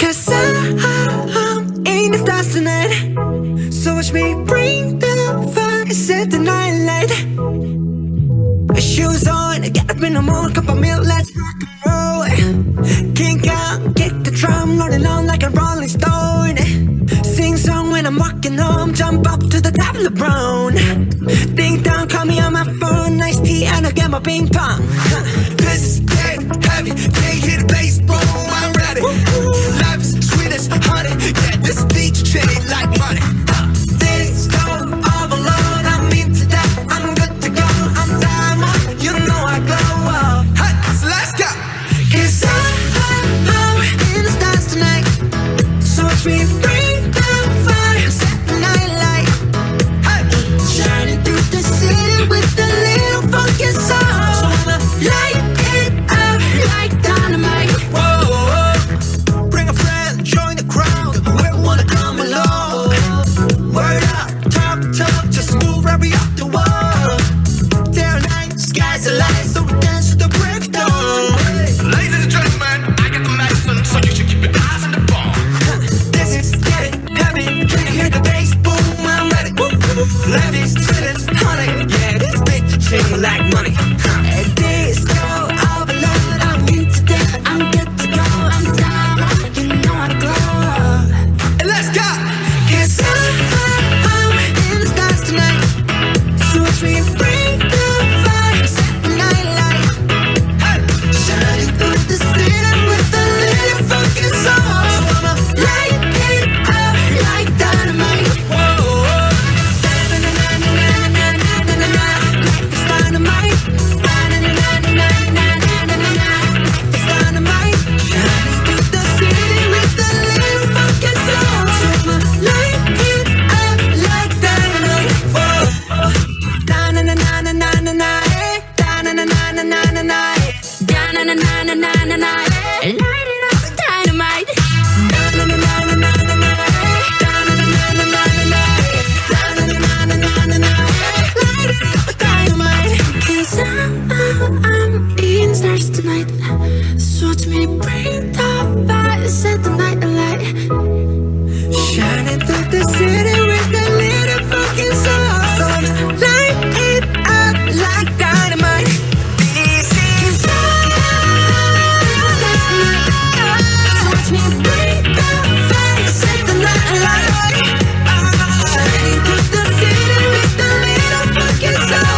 'Cause I'm in the stars tonight. So watch me bring the fire, set the night light. Shoes on, get up in the morning, cup of milk, let's rock and roll. Kink out, kick the drum, rolling on like a rolling stone. Sing song when I'm walking home, jump up to the top of the brown. Ding dong, call me on my phone, nice tea and I'll get my ping pong. This is dead heavy, can't hear the bass, boom, I'm ready. Life is sweet as honey, yeah, this beat chain like money. This don't overload, I'm into that, I'm good to go, I'm diamond, you know I glow up. Hey, so let's go. 'Cause I'm in the stars tonight, so watch me bring the fire, set the night light. Hey, shining through the city with a little funky soul. So I'ma light it up like dynamite. Whoa, bring a friend, join the crowd, whoever wanna come along. Word up, talk, just move right up the wall. Day or night, sky's the light, so we dance to the break of dawn. Ladies and gentlemen, I got the medicine, so you should keep your eyes on the ball. This is getting heavy, can you hear the bass? Boom, I'm ready. Life is sweet as honey, yeah, this beat chain like money. This go overload, I'm into that, I'm good to go, I'm down, you know I glow. And let's go. 'Cause I'm in the stars tonight, so watch me bring the fire, set the night light. Hey, shining through the city with a little funky soul. So I'ma light it up like dynamite. Whoa, na-na-na-na-na-na-na-na-na-na. Life is dynamite. Na-na-na-na-na-na-na-na-na-na. Life is dynamite. Shining through the city with a little funky soul. So I'ma light it up like dynamite. Whoa, na-na-na-na-na-na-na-na. Da-na-na-na-na-na-na-na. Da-na-na-na-na-na-na. Light it up like dynamite. Da-na-na-na-na-na-na. Da-na-na-na-na-na-na. Da-na-na-na-na-na-na. Light it up like dynamite. 'Cause I'm in stars tonight, so watch me bring the fire, set the night alight. Shining through the city with a little fucking soul. So light it up like dynamite. This is so watch me bring the fire, set the night alight. Shining through the city with a little fucking soul.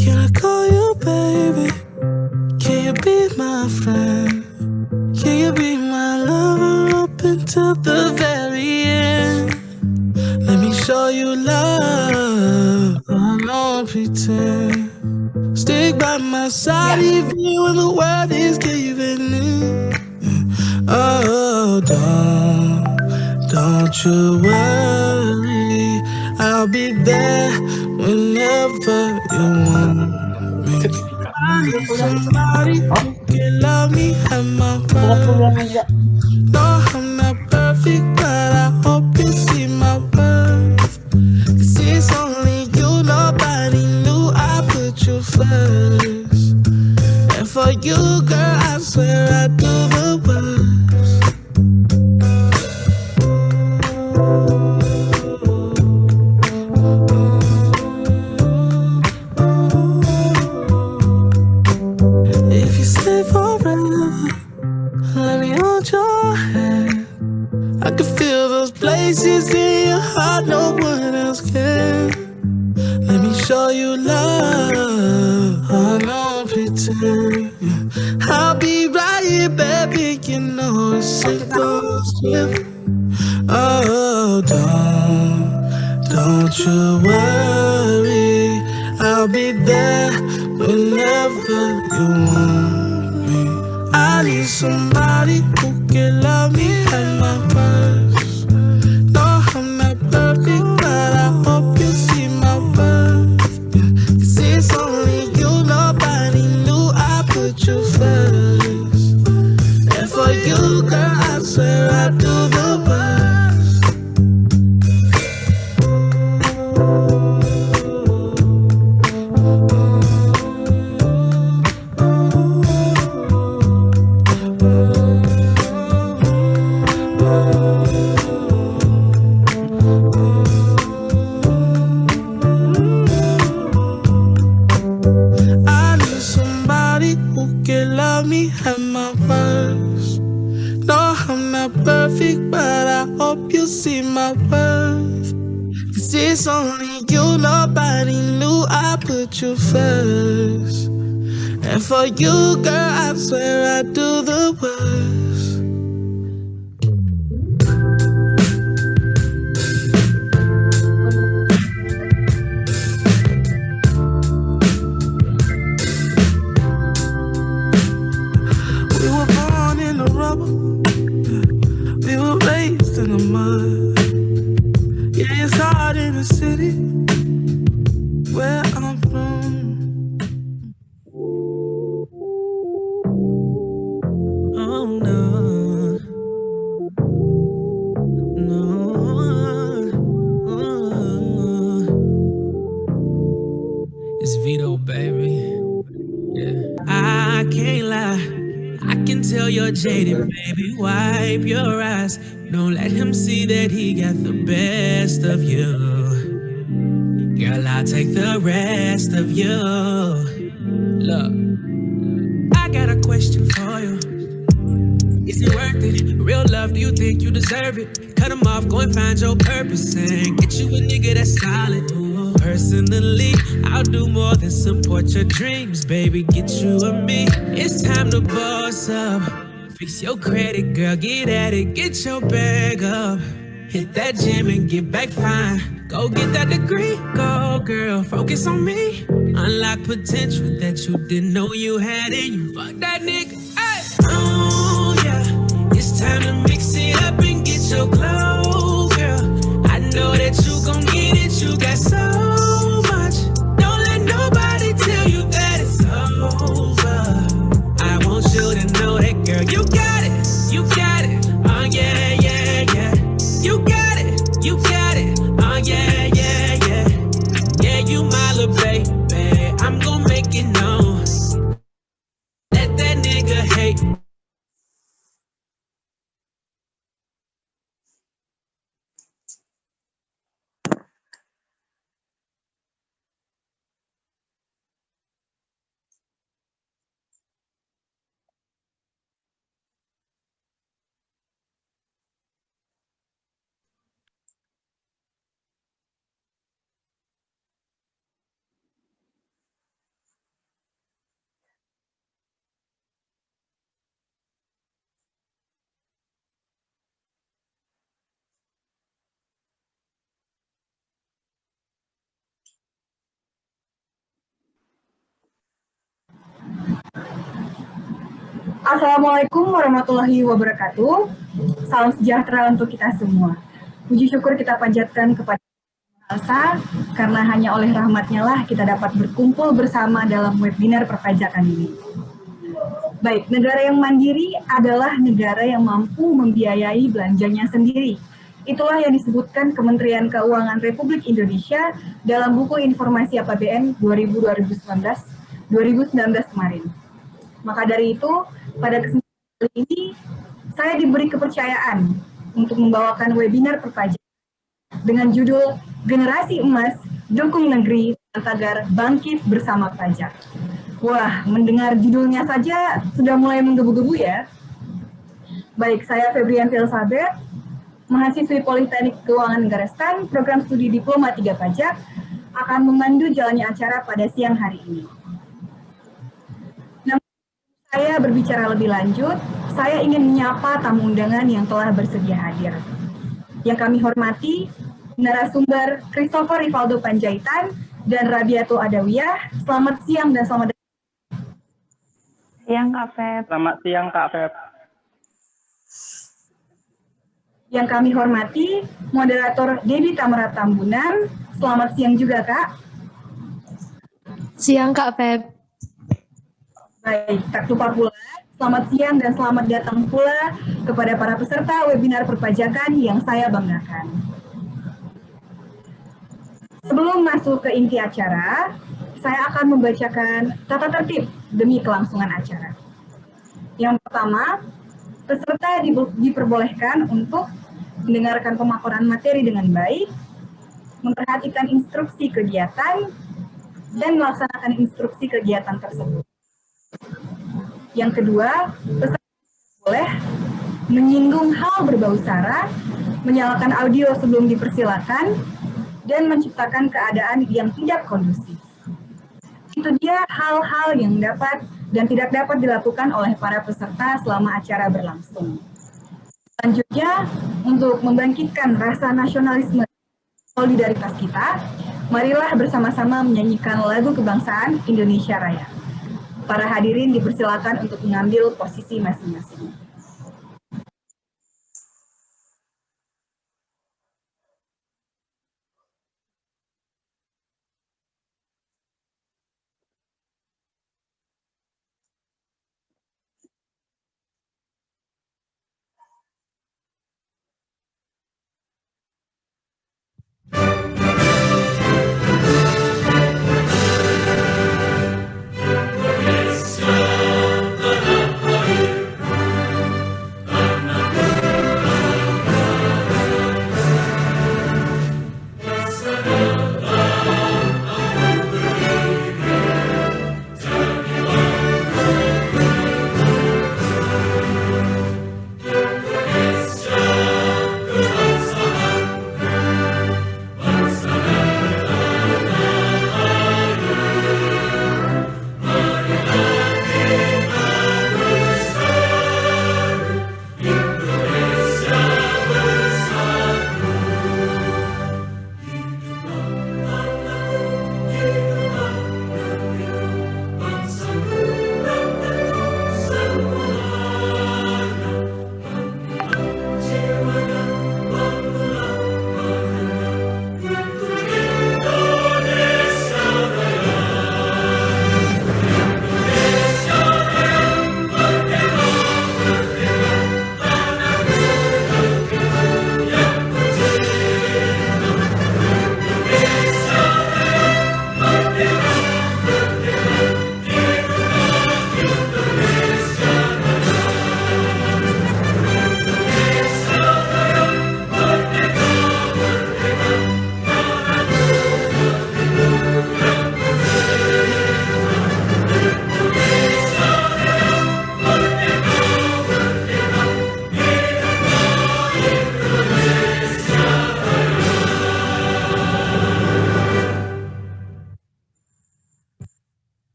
Can I call you baby? Can you be my friend? Can you be my lover up until the very end? Let me show you love, I don't pretend. Stick by my side even when the world is giving in. Oh, don't you worry, I'll be there whenever you want me. I need somebody who can love me at my worst. No, I'm not perfect, but I hope you see my worth. 'Cause it's only you, nobody knew I put you first. And for you, girl, I swear I do the worst. If you stay forever, let me hold your hand. I can feel those places in your heart no one else can. Let me show you love, I don't pretend. I'll be right here, baby, you know it's goes slip. Oh, don't you worry, I'll be there whenever you want me. I need somebody who can love me at my worst. No, I'm not perfect, but I hope you see my worth. 'Cause it's only you, nobody knew I put you first. And for you, girl, I swear I do the best. At my worst. No, I'm not perfect, but I hope you see my worth. 'Cause it's only you, nobody knew I put you first. And for you, girl, I swear I do the worst. We were raised in the mud. Yeah, it's hard in the city where I'm from. Oh no, no. It's Vito, baby. Yeah, I can't lie. I can tell you're jaded, baby. Wipe your eyes. Don't let him see that he got the best of you. Girl, I'll take the rest of you. Look, I got a question for you. Is it worth it? Real love, do you think you deserve it? Cut him off, go and find your purpose and get you a nigga that's solid. Personally, I'll do more than support your dreams, baby. Get you and me. It's time to boss up. Fix your credit, girl, get at it. Get your bag up. Hit that gym and get back fine. Go get that degree, go girl, focus on me. Unlock potential that you didn't know you had in you. Fuck that nigga, ay. Oh yeah, it's time to mix it up and get your glow, girl. I know that you gon' get it, you got so much. Don't let nobody tell you that it's over. I want you to know that, girl, you got it, you got it. Oh yeah, yeah, yeah. You got it, you got it. Oh yeah, yeah, yeah. Yeah, you my little baby. I'm gon' make it known. Let that nigga hate. Assalamualaikum warahmatullahi wabarakatuh. Salam sejahtera untuk kita semua. Puji syukur kita panjatkan kepada Allah karena hanya oleh rahmatnya lah kita dapat berkumpul bersama dalam webinar perpajakan ini. Baik, negara yang mandiri adalah negara yang mampu membiayai belanjanya sendiri. Itulah yang disebutkan Kementerian Keuangan Republik Indonesia dalam buku Informasi APBN 2019 kemarin. Maka dari itu, pada kesempatan kali ini, saya diberi kepercayaan untuk membawakan webinar perpajakan dengan judul Generasi Emas, Dukung Negeri, Tagar Bangkit Bersama Pajak. Wah, mendengar judulnya saja sudah mulai menggebu-gebu ya. Baik, saya Febrianti Elizabeth, mahasiswi Politeknik Keuangan Negara STAN, program studi Diploma 3 Pajak, akan memandu jalannya acara pada siang hari ini. Saya berbicara lebih lanjut, saya ingin menyapa tamu undangan yang telah bersedia hadir. Yang kami hormati, narasumber Christopher Rivaldo Panjaitan dan Rabiatul Adawiyah. Selamat siang dan selamat datang Siang Kak Feb. Selamat siang Kak Feb. Yang kami hormati, moderator Debbie Tamara Tambunan. Selamat siang juga, Kak. Siang Kak Feb. Baik, tak lupa pula, selamat siang dan selamat datang pula kepada para peserta webinar perpajakan yang saya banggakan. Sebelum masuk ke inti acara, saya akan membacakan tata tertib demi kelangsungan acara. Yang pertama, peserta diperbolehkan untuk mendengarkan pemaparan materi dengan baik, memperhatikan instruksi kegiatan, dan melaksanakan instruksi kegiatan tersebut. Yang kedua, peserta boleh menyinggung hal berbau sara, menyalakan audio sebelum dipersilakan, dan menciptakan keadaan yang tidak kondusif. Itu dia hal-hal yang dapat dan tidak dapat dilakukan oleh para peserta selama acara berlangsung. Selanjutnya, untuk membangkitkan rasa nasionalisme solidaritas kita, marilah bersama-sama menyanyikan lagu kebangsaan Indonesia Raya. Para hadirin dipersilakan untuk mengambil posisi masing-masing.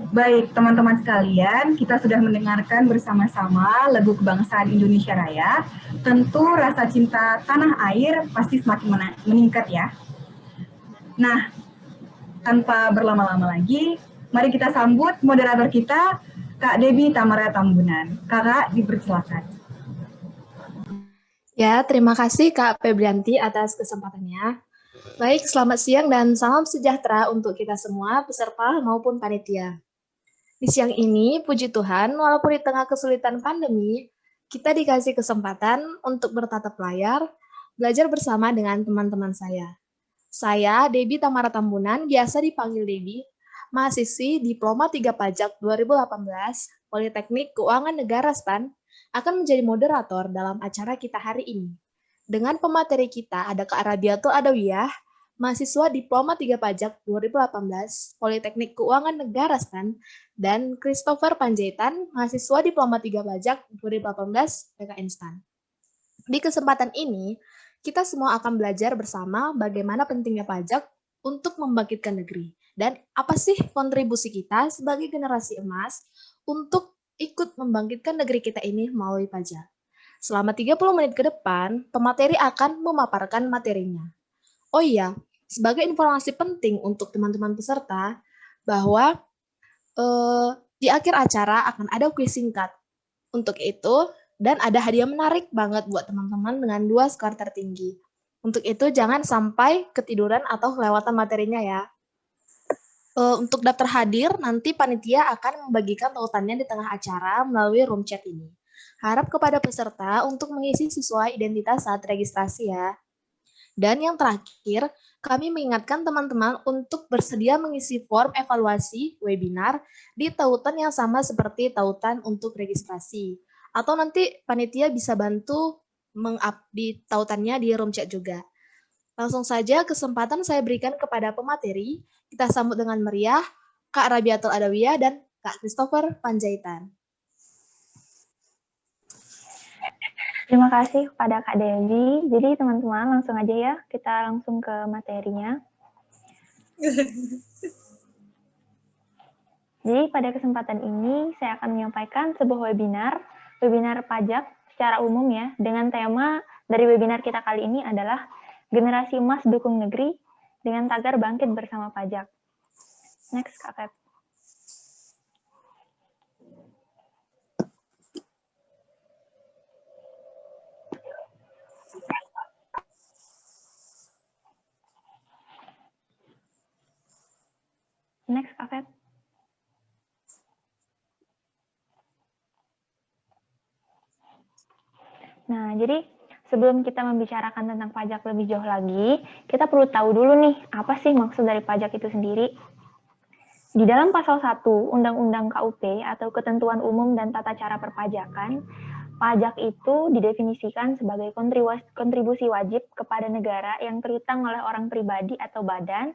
Baik, teman-teman sekalian, kita sudah mendengarkan bersama-sama lagu kebangsaan Indonesia Raya. Tentu rasa cinta tanah air pasti semakin meningkat ya. Nah, tanpa berlama-lama lagi, mari kita sambut moderator kita, Kak Debbie Tamara Tambunan. Kakak, dipersilakan. Ya, terima kasih Kak Febrianti atas kesempatannya. Baik, selamat siang dan salam sejahtera untuk kita semua, peserta maupun panitia. Di siang ini, puji Tuhan, walaupun di tengah kesulitan pandemi, kita dikasih kesempatan untuk bertatap layar, belajar bersama dengan teman-teman saya. Saya, Debbie Tamara Tambunan, biasa dipanggil Debbie, mahasiswi Diploma 3 Pajak 2018, Politeknik Keuangan Negara SPAN, akan menjadi moderator dalam acara kita hari ini. Dengan pemateri kita ada Kak Radiatul Adawiyah, mahasiswa Diploma 3 Pajak 2018, Politeknik Keuangan Negara STAN, dan Christopher Panjaitan, mahasiswa Diploma 3 Pajak 2018, PKN STAN. Di kesempatan ini, kita semua akan belajar bersama bagaimana pentingnya pajak untuk membangkitkan negeri, dan apa sih kontribusi kita sebagai generasi emas untuk ikut membangkitkan negeri kita ini melalui pajak. Selama 30 menit ke depan, pemateri akan memaparkan materinya. Oh iya, sebagai informasi penting untuk teman-teman peserta, bahwa di akhir acara akan ada kuis singkat. Untuk itu, dan ada hadiah menarik banget buat teman-teman dengan 2 skor tertinggi. Untuk itu, jangan sampai ketiduran atau kelewatan materinya ya. Untuk daftar hadir, nanti panitia akan membagikan tautannya di tengah acara melalui room chat ini. Harap kepada peserta untuk mengisi sesuai identitas saat registrasi ya. Dan yang terakhir, kami mengingatkan teman-teman untuk bersedia mengisi form evaluasi webinar di tautan yang sama seperti tautan untuk registrasi. Atau nanti panitia bisa bantu meng-update tautannya di room chat juga. Langsung saja kesempatan saya berikan kepada pemateri. Kita sambut dengan meriah Kak Rabiatul Adawiyah dan Kak Christopher Panjaitan. Terima kasih kepada Kak Dewi. Jadi teman-teman langsung aja ya, kita langsung ke materinya. Jadi pada kesempatan ini saya akan menyampaikan sebuah webinar pajak secara umum ya, dengan tema dari webinar kita kali ini adalah Generasi Emas Dukung Negeri dengan tagar Bangkit Bersama Pajak. Next, Kak Feb. Next, Kak Feb. Nah, jadi sebelum kita membicarakan tentang pajak lebih jauh lagi, kita perlu tahu dulu nih, apa sih maksud dari pajak itu sendiri? Di dalam pasal 1 Undang-Undang KUP atau Ketentuan Umum dan Tata Cara Perpajakan, pajak itu didefinisikan sebagai kontribusi wajib kepada negara yang terutang oleh orang pribadi atau badan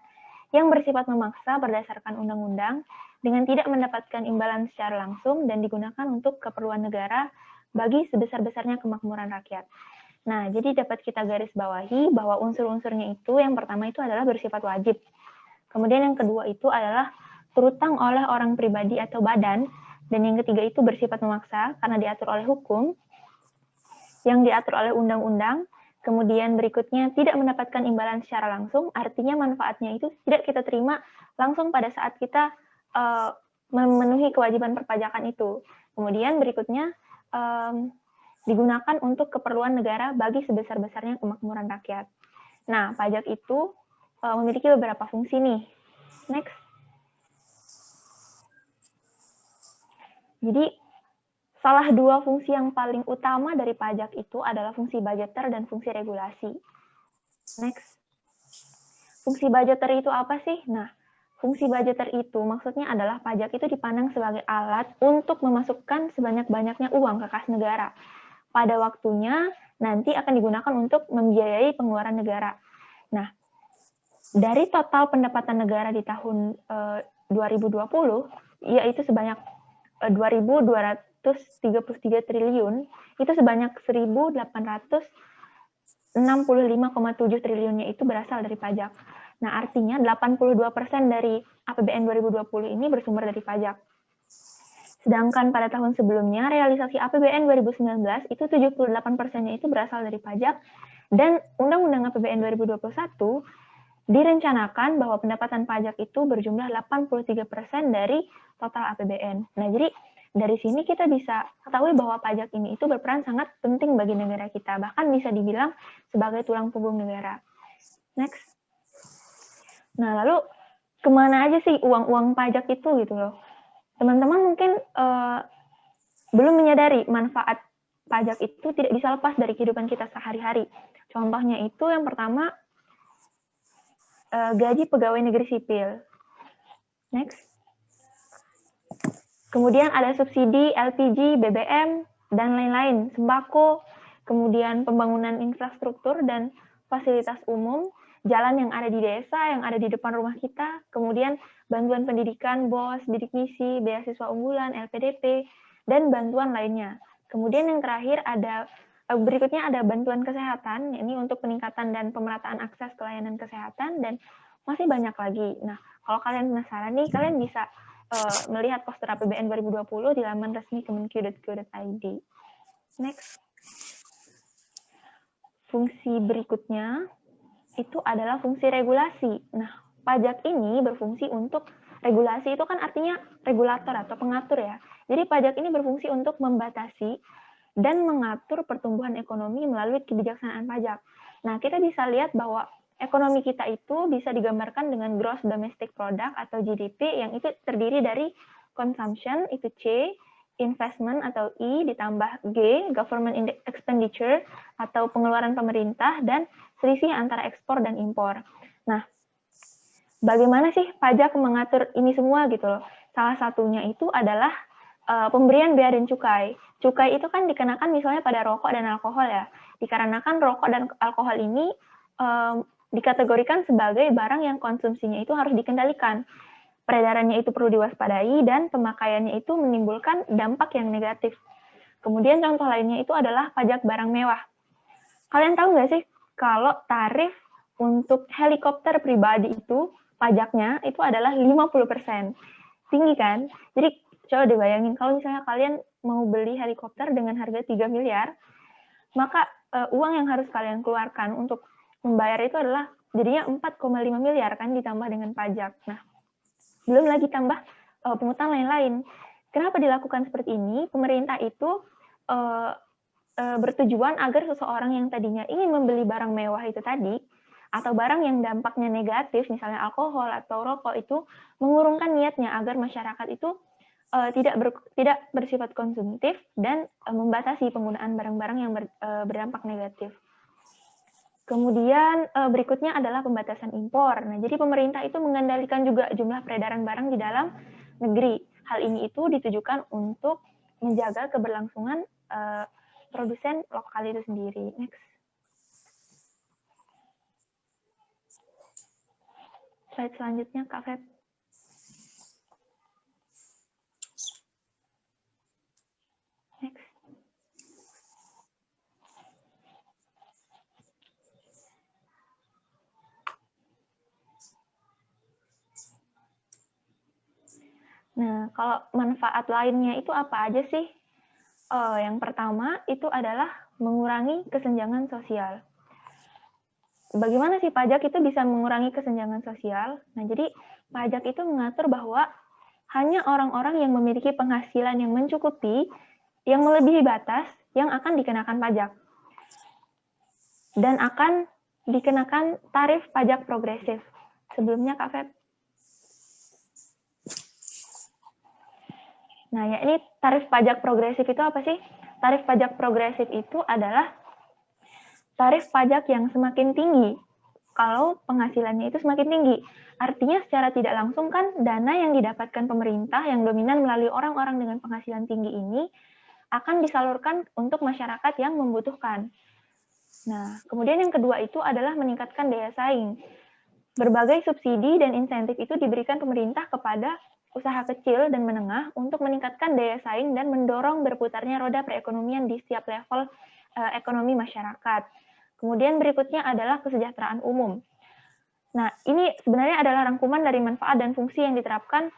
yang bersifat memaksa berdasarkan undang-undang dengan tidak mendapatkan imbalan secara langsung dan digunakan untuk keperluan negara bagi sebesar-besarnya kemakmuran rakyat. Nah, jadi dapat kita garis bawahi bahwa unsur-unsurnya itu yang pertama itu adalah bersifat wajib. Kemudian yang kedua itu adalah terutang oleh orang pribadi atau badan, dan yang ketiga itu bersifat memaksa karena diatur oleh hukum, yang diatur oleh undang-undang. Kemudian berikutnya tidak mendapatkan imbalan secara langsung, artinya manfaatnya itu tidak kita terima langsung pada saat kita memenuhi kewajiban perpajakan itu. Kemudian berikutnya digunakan untuk keperluan negara bagi sebesar-besarnya kemakmuran rakyat. Nah, pajak itu memiliki beberapa fungsi nih. Next. Jadi, salah dua fungsi yang paling utama dari pajak itu adalah fungsi budgeter dan fungsi regulasi. Next. Fungsi budgeter itu apa sih? Nah, fungsi budgeter itu maksudnya adalah pajak itu dipandang sebagai alat untuk memasukkan sebanyak-banyaknya uang ke kas negara. Pada waktunya nanti akan digunakan untuk membiayai pengeluaran negara. Nah, dari total pendapatan negara di tahun 2020, yaitu sebanyak 2.233 triliun, itu sebanyak 1.865,7 triliunnya itu berasal dari pajak. Nah, artinya 82% dari APBN 2020 ini bersumber dari pajak. Sedangkan pada tahun sebelumnya, realisasi APBN 2019 itu 78%-nya itu berasal dari pajak, dan Undang-Undang APBN 2021 direncanakan bahwa pendapatan pajak itu berjumlah 83% dari total APBN. Nah, jadi dari sini kita bisa ketahui bahwa pajak ini itu berperan sangat penting bagi negara kita, bahkan bisa dibilang sebagai tulang punggung negara. Next. Nah, lalu kemana aja sih uang-uang pajak itu gitu loh? Teman-teman mungkin belum menyadari manfaat pajak itu tidak bisa lepas dari kehidupan kita sehari-hari. Contohnya itu yang pertama, gaji pegawai negeri sipil. Next. Kemudian ada subsidi LPG, BBM, dan lain-lain, sembako, kemudian pembangunan infrastruktur dan fasilitas umum, jalan yang ada di desa, yang ada di depan rumah kita, kemudian bantuan pendidikan, BOS, bidik misi, beasiswa unggulan, LPDP, dan bantuan lainnya. Kemudian yang terakhir ada berikutnya ada bantuan kesehatan, ini untuk peningkatan dan pemerataan akses ke layanan kesehatan, dan masih banyak lagi. Nah, kalau kalian penasaran nih, kalian bisa melihat poster APBN 2020 di laman resmi kemenq.go.id. Next. Fungsi berikutnya itu adalah fungsi regulasi. Nah, pajak ini berfungsi untuk regulasi, itu kan artinya regulator atau pengatur ya. Jadi pajak ini berfungsi untuk membatasi dan mengatur pertumbuhan ekonomi melalui kebijaksanaan pajak. Nah, kita bisa lihat bahwa ekonomi kita itu bisa digambarkan dengan gross domestic product atau GDP yang itu terdiri dari consumption, itu C, investment atau I, ditambah G, government expenditure atau pengeluaran pemerintah, dan selisih antara ekspor dan impor. Nah, bagaimana sih pajak mengatur ini semua gitu loh? Salah satunya itu adalah pemberian bea dan cukai. Cukai itu kan dikenakan misalnya pada rokok dan alkohol ya. Dikarenakan rokok dan alkohol ini dikategorikan sebagai barang yang konsumsinya itu harus dikendalikan. Peredarannya itu perlu diwaspadai dan pemakaiannya itu menimbulkan dampak yang negatif. Kemudian contoh lainnya itu adalah pajak barang mewah. Kalian tahu nggak sih kalau tarif untuk helikopter pribadi itu pajaknya itu adalah 50%. Tinggi kan? Jadi coba dibayangin kalau misalnya kalian mau beli helikopter dengan harga 3 miliar, maka uang yang harus kalian keluarkan untuk membayar itu adalah jadinya 4,5 miliar kan ditambah dengan pajak. Nah, belum lagi tambah pungutan lain-lain. Kenapa dilakukan seperti ini? Pemerintah itu bertujuan agar seseorang yang tadinya ingin membeli barang mewah itu tadi, atau barang yang dampaknya negatif, misalnya alkohol atau rokok itu, mengurungkan niatnya agar masyarakat itu tidak bersifat konsumtif dan membatasi penggunaan barang-barang yang berdampak negatif. Kemudian berikutnya adalah pembatasan impor. Nah, jadi pemerintah itu mengendalikan juga jumlah peredaran barang di dalam negeri. Hal ini itu ditujukan untuk menjaga keberlangsungan produsen lokal itu sendiri. Next. Slide selanjutnya, Kak Feb. Next. Nah, kalau manfaat lainnya itu apa aja sih? Yang pertama itu adalah mengurangi kesenjangan sosial. Bagaimana sih pajak itu bisa mengurangi kesenjangan sosial? Nah, jadi pajak itu mengatur bahwa hanya orang-orang yang memiliki penghasilan yang mencukupi, yang melebihi batas, yang akan dikenakan pajak. Dan akan dikenakan tarif pajak progresif. Sebelumnya, Kak Feb. Nah, ya ini tarif pajak progresif itu apa sih? Tarif pajak progresif itu adalah tarif pajak yang semakin tinggi kalau penghasilannya itu semakin tinggi. Artinya secara tidak langsung kan dana yang didapatkan pemerintah yang dominan melalui orang-orang dengan penghasilan tinggi ini akan disalurkan untuk masyarakat yang membutuhkan. Nah, kemudian yang kedua itu adalah meningkatkan daya saing. Berbagai subsidi dan insentif itu diberikan pemerintah kepada usaha kecil dan menengah untuk meningkatkan daya saing dan mendorong berputarnya roda perekonomian di setiap level ekonomi masyarakat. Kemudian berikutnya adalah kesejahteraan umum. Nah, ini sebenarnya adalah rangkuman dari manfaat dan fungsi yang diterapkan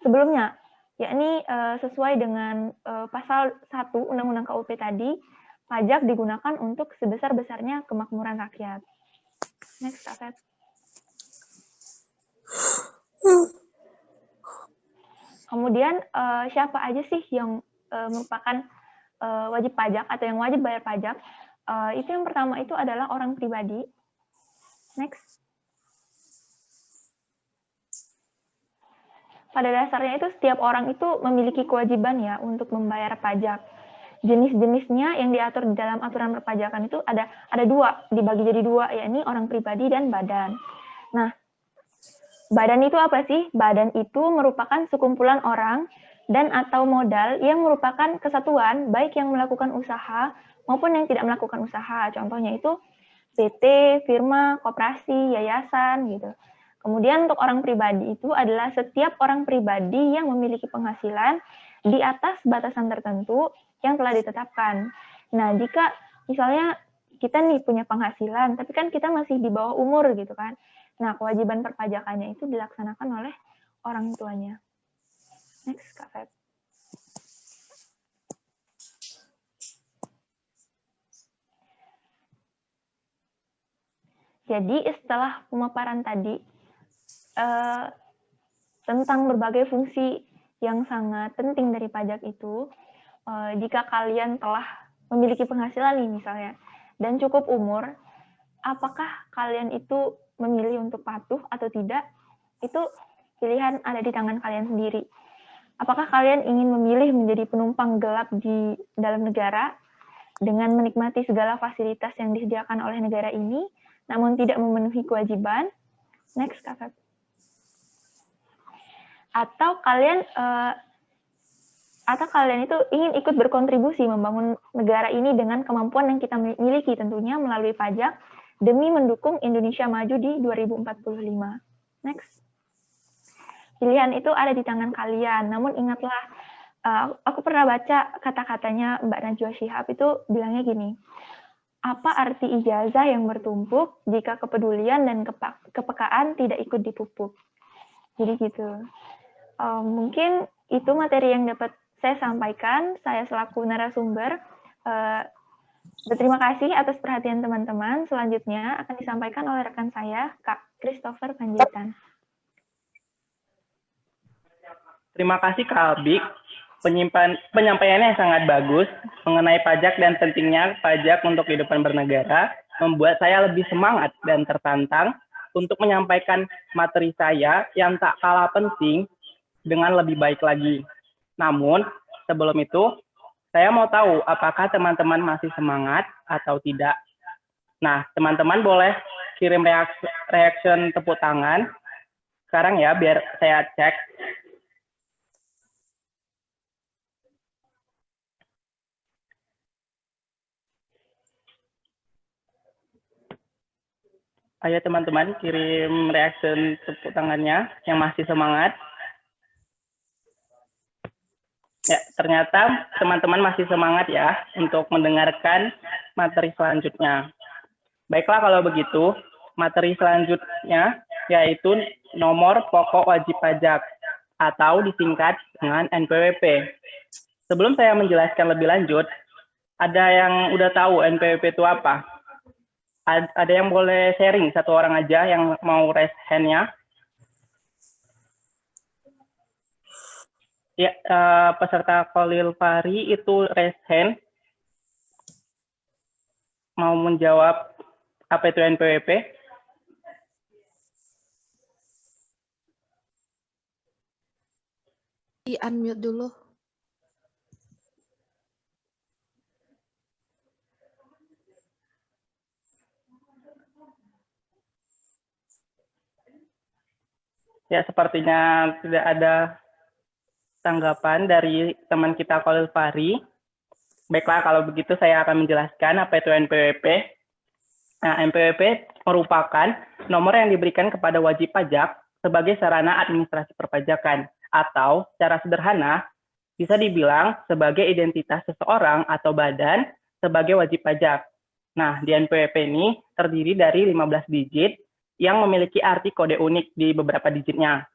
sebelumnya, yakni sesuai dengan pasal 1 Undang-Undang KUP tadi, pajak digunakan untuk sebesar-besarnya kemakmuran rakyat. Next, Afet. Kemudian siapa aja sih yang merupakan wajib pajak atau yang wajib bayar pajak? Itu yang pertama itu adalah orang pribadi. Next. Pada dasarnya itu setiap orang itu memiliki kewajiban ya untuk membayar pajak. Jenis-jenisnya yang diatur di dalam aturan perpajakan itu ada dua, dibagi jadi dua, yakni orang pribadi dan badan. Nah, badan itu apa sih? Badan itu merupakan sekumpulan orang dan atau modal yang merupakan kesatuan, baik yang melakukan usaha maupun yang tidak melakukan usaha. Contohnya itu PT, firma, koperasi, yayasan, gitu. Kemudian untuk orang pribadi itu adalah setiap orang pribadi yang memiliki penghasilan di atas batasan tertentu yang telah ditetapkan. Nah, jika misalnya kita nih punya penghasilan, tapi kan kita masih di bawah umur gitu kan. Nah, kewajiban perpajakannya itu dilaksanakan oleh orang tuanya. Next, Kak Feb. Jadi setelah pemaparan tadi tentang berbagai fungsi yang sangat penting dari pajak itu, jika kalian telah memiliki penghasilan nih misalnya, dan cukup umur, apakah kalian itu memilih untuk patuh atau tidak? Itu pilihan ada di tangan kalian sendiri. Apakah kalian ingin memilih menjadi penumpang gelap di dalam negara dengan menikmati segala fasilitas yang disediakan oleh negara ini, namun tidak memenuhi kewajiban? Next, Kak Feb. Atau kalian itu ingin ikut berkontribusi membangun negara ini dengan kemampuan yang kita miliki tentunya melalui pajak demi mendukung Indonesia maju di 2045. Next. Pilihan itu ada di tangan kalian. Namun ingatlah, aku pernah baca kata-katanya Mbak Najwa Shihab itu bilangnya gini, apa arti ijazah yang bertumpuk jika kepedulian dan kepekaan tidak ikut dipupuk? Jadi gitu. Mungkin itu materi yang dapat saya sampaikan. Saya selaku narasumber berterima kasih atas perhatian teman-teman. Selanjutnya akan disampaikan oleh rekan saya, Kak Christopher Panjaitan. Terima kasih Kak Albik. Penyampaiannya sangat bagus mengenai pajak dan pentingnya pajak untuk kehidupan bernegara, membuat saya lebih semangat dan tertantang untuk menyampaikan materi saya yang tak kalah penting dengan lebih baik lagi. Namun, sebelum itu, saya mau tahu apakah teman-teman masih semangat atau tidak. Nah, teman-teman boleh kirim reaction tepuk tangan sekarang ya, biar saya cek. Ayo teman-teman kirim reaction tepuk tangannya yang masih semangat. Ya, ternyata teman-teman masih semangat ya untuk mendengarkan materi selanjutnya. Baiklah kalau begitu, materi selanjutnya yaitu nomor pokok wajib pajak atau disingkat dengan NPWP. Sebelum saya menjelaskan lebih lanjut, ada yang udah tahu NPWP itu apa? Ada yang boleh sharing, satu orang aja yang mau raise hand-nya. Ya, peserta Khalil Fahri itu raise hand. Mau menjawab apa itu NPWP? Di-unmute dulu. Ya, sepertinya tidak ada tanggapan dari teman kita Khalil Fahri. Baiklah, kalau begitu saya akan menjelaskan apa itu NPWP. Nah, NPWP merupakan nomor yang diberikan kepada wajib pajak sebagai sarana administrasi perpajakan, atau secara sederhana bisa dibilang sebagai identitas seseorang atau badan sebagai wajib pajak. Nah, di NPWP ini terdiri dari 15 digit yang memiliki arti kode unik di beberapa digitnya.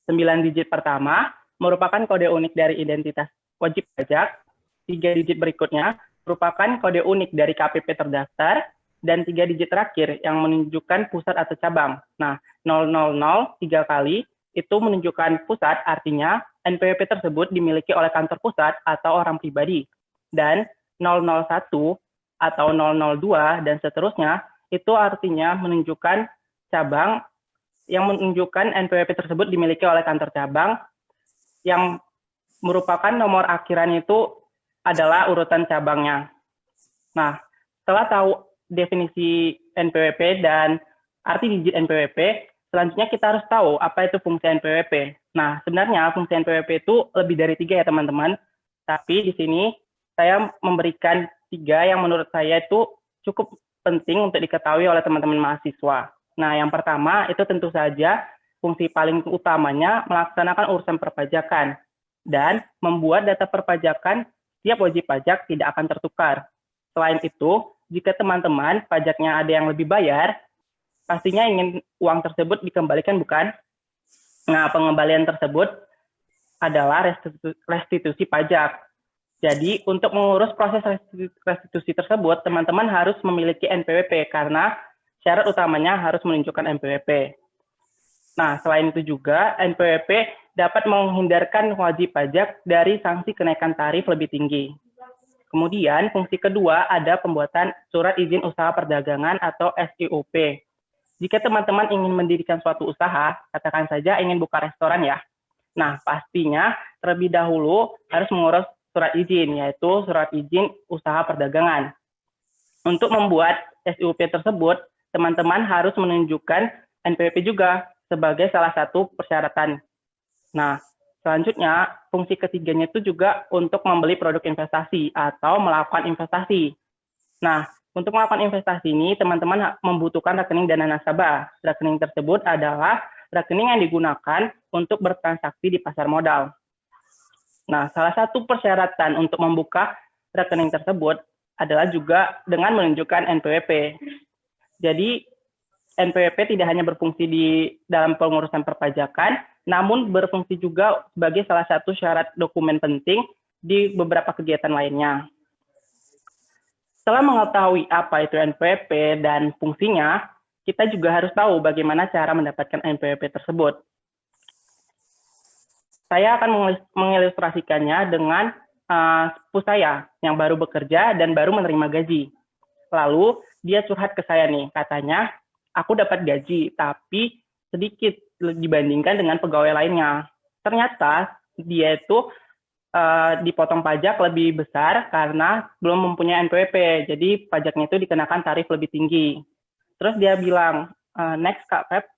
9 digit pertama merupakan kode unik dari identitas wajib pajak, 3 digit berikutnya merupakan kode unik dari KPP terdaftar, dan 3 digit terakhir yang menunjukkan pusat atau cabang. Nah, 000 3 kali itu menunjukkan pusat, artinya NPWP tersebut dimiliki oleh kantor pusat atau orang pribadi. Dan 001 atau 002 dan seterusnya itu artinya menunjukkan cabang yang menunjukkan NPWP tersebut dimiliki oleh kantor cabang, yang merupakan nomor akhiran itu adalah urutan cabangnya. Nah, setelah tahu definisi NPWP dan arti digit NPWP, selanjutnya kita harus tahu apa itu fungsi NPWP. Nah, sebenarnya fungsi NPWP itu lebih dari 3 ya teman-teman, tapi di sini saya memberikan 3 yang menurut saya itu cukup penting untuk diketahui oleh teman-teman mahasiswa. Nah, yang pertama itu tentu saja fungsi paling utamanya melaksanakan urusan perpajakan dan membuat data perpajakan tiap wajib pajak tidak akan tertukar. Selain itu, jika teman-teman pajaknya ada yang lebih bayar, pastinya ingin uang tersebut dikembalikan, bukan? Nah, pengembalian tersebut adalah restitusi pajak. Jadi, untuk mengurus proses restitusi tersebut, teman-teman harus memiliki NPWP karena syarat utamanya harus menunjukkan NPWP. Nah, selain itu juga, NPWP dapat menghindarkan wajib pajak dari sanksi kenaikan tarif lebih tinggi. Kemudian, fungsi kedua ada pembuatan surat izin usaha perdagangan atau SIUP. Jika teman-teman ingin mendirikan suatu usaha, katakan saja ingin buka restoran ya. Nah, pastinya terlebih dahulu harus mengurus surat izin, yaitu surat izin usaha perdagangan. Untuk membuat SIUP tersebut, teman-teman harus menunjukkan NPWP juga sebagai salah satu persyaratan. Nah, selanjutnya, fungsi ketiganya itu juga untuk membeli produk investasi atau melakukan investasi. Nah, untuk melakukan investasi ini, teman-teman membutuhkan rekening dana nasabah. Rekening tersebut adalah rekening yang digunakan untuk bertransaksi di pasar modal. Nah, salah satu persyaratan untuk membuka rekening tersebut adalah juga dengan menunjukkan NPWP. Jadi, NPWP tidak hanya berfungsi di dalam pengurusan perpajakan, namun berfungsi juga sebagai salah satu syarat dokumen penting di beberapa kegiatan lainnya. Setelah mengetahui apa itu NPWP dan fungsinya, kita juga harus tahu bagaimana cara mendapatkan NPWP tersebut. Saya akan mengilustrasikannya dengan sepupu saya yang baru bekerja dan baru menerima gaji. Lalu dia curhat ke saya nih, katanya, aku dapat gaji, tapi sedikit dibandingkan dengan pegawai lainnya. Ternyata dia itu dipotong pajak lebih besar karena belum mempunyai NPWP, jadi pajaknya itu dikenakan tarif lebih tinggi. Terus dia bilang, next Kak Pep,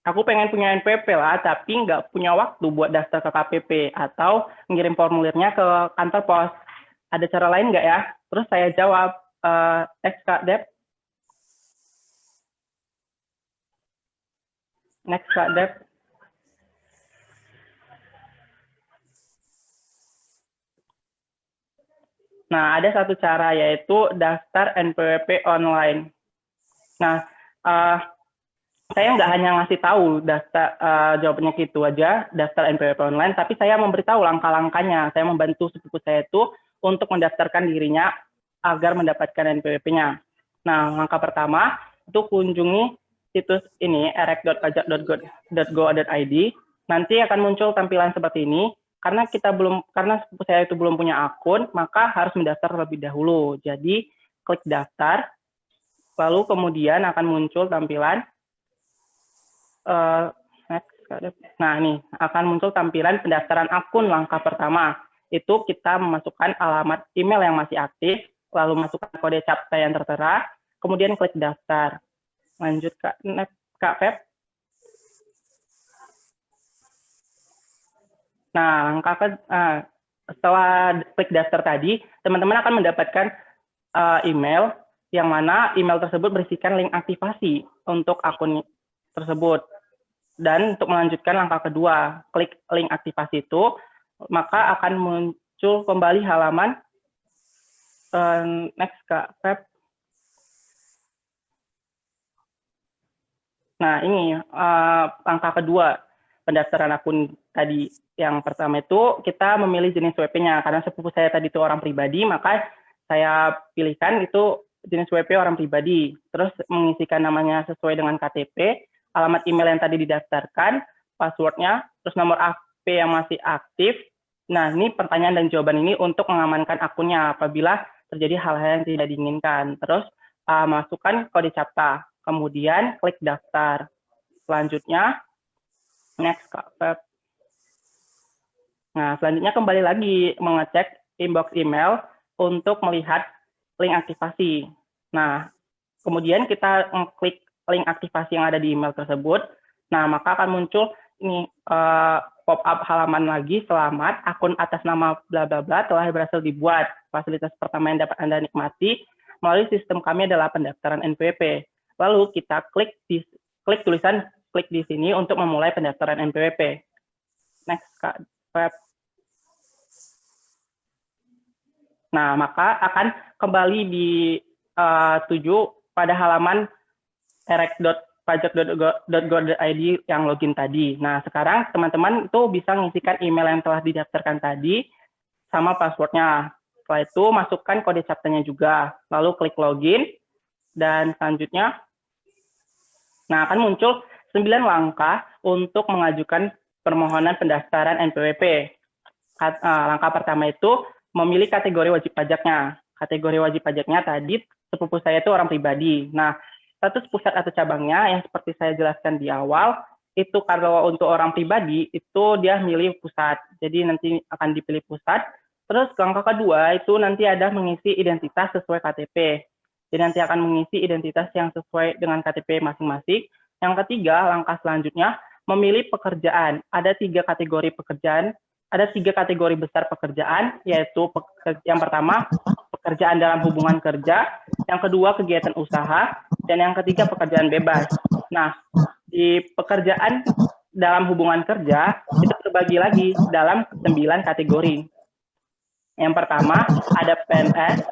aku pengen punya NPWP lah, tapi nggak punya waktu buat daftar ke KPP atau ngirim formulirnya ke kantor pos. Ada cara lain nggak ya? Terus saya jawab, next Kak Dep. Next Kak Dep. Nah, ada satu cara yaitu daftar NPWP online. Nah, saya nggak hanya ngasih tahu daftar jawabannya gitu aja, daftar NPWP online, tapi saya memberitahu langkah-langkahnya. Saya membantu sepupu saya itu untuk mendaftarkan dirinya agar mendapatkan NPWP-nya. Nah, langkah pertama itu kunjungi situs ini erek.pajak.go.id. Nanti akan muncul tampilan seperti ini. Karena sepupu saya itu belum punya akun, maka harus mendaftar terlebih dahulu. Jadi klik daftar, lalu kemudian akan muncul tampilan. Nah, ini akan muncul tampilan pendaftaran akun langkah pertama. Itu kita memasukkan alamat email yang masih aktif, lalu masukkan kode CAPTCHA yang tertera, kemudian klik daftar. Lanjut Kak Pep. Nah, setelah klik daftar tadi, teman-teman akan mendapatkan email yang mana email tersebut berisikan link aktivasi untuk akun tersebut. Dan untuk melanjutkan langkah kedua, klik link aktivasi itu, maka akan muncul kembali halaman next Kak Pep. Nah, ini langkah kedua, pendaftaran akun tadi. Yang pertama itu kita memilih jenis WP-nya. Karena sepupu saya tadi itu orang pribadi, maka saya pilihkan itu jenis WP orang pribadi. Terus mengisikan namanya sesuai dengan KTP, alamat email yang tadi didaftarkan, passwordnya, terus nomor HP yang masih aktif. Nah, ini pertanyaan dan jawaban ini untuk mengamankan akunnya apabila terjadi hal-hal yang tidak diinginkan. Terus masukkan kode CAPTCHA, kemudian klik daftar. Selanjutnya, next Kak Pep. Nah, selanjutnya kembali lagi mengecek inbox email untuk melihat link aktivasi. Nah, kemudian kita klik link aktivasi yang ada di email tersebut. Nah, maka akan muncul ini pop-up halaman lagi, selamat, akun atas nama bla bla bla telah berhasil dibuat. Fasilitas pertama yang dapat Anda nikmati melalui sistem kami adalah pendaftaran NPWP. Lalu kita klik tulisan klik di sini untuk memulai pendaftaran NPWP. Next Kak Pep. Nah, maka akan kembali dituju pada halaman pajak.go.id yang login tadi. Nah, sekarang teman-teman itu bisa mengisikan email yang telah didaftarkan tadi sama passwordnya. Setelah itu, masukkan kode CAPTCHA-nya juga. Lalu klik login, dan selanjutnya, nah akan muncul 9 langkah untuk mengajukan permohonan pendaftaran NPWP. Langkah pertama itu memilih kategori wajib pajaknya. Kategori wajib pajaknya tadi, sepupu saya itu orang pribadi. Nah, status pusat atau cabangnya yang seperti saya jelaskan di awal, itu kalau untuk orang pribadi, itu dia milih pusat. Jadi nanti akan dipilih pusat. Terus langkah kedua itu nanti ada mengisi identitas sesuai KTP. Jadi nanti akan mengisi identitas yang sesuai dengan KTP masing-masing. Yang ketiga, langkah selanjutnya, memilih pekerjaan. Ada 3 kategori pekerjaan. Ada 3 kategori besar pekerjaan, yaitu yang pertama, pekerjaan dalam hubungan kerja, yang kedua, kegiatan usaha, dan yang ketiga, pekerjaan bebas. Nah, di pekerjaan dalam hubungan kerja, itu terbagi lagi dalam 9 kategori. Yang pertama, ada PNS,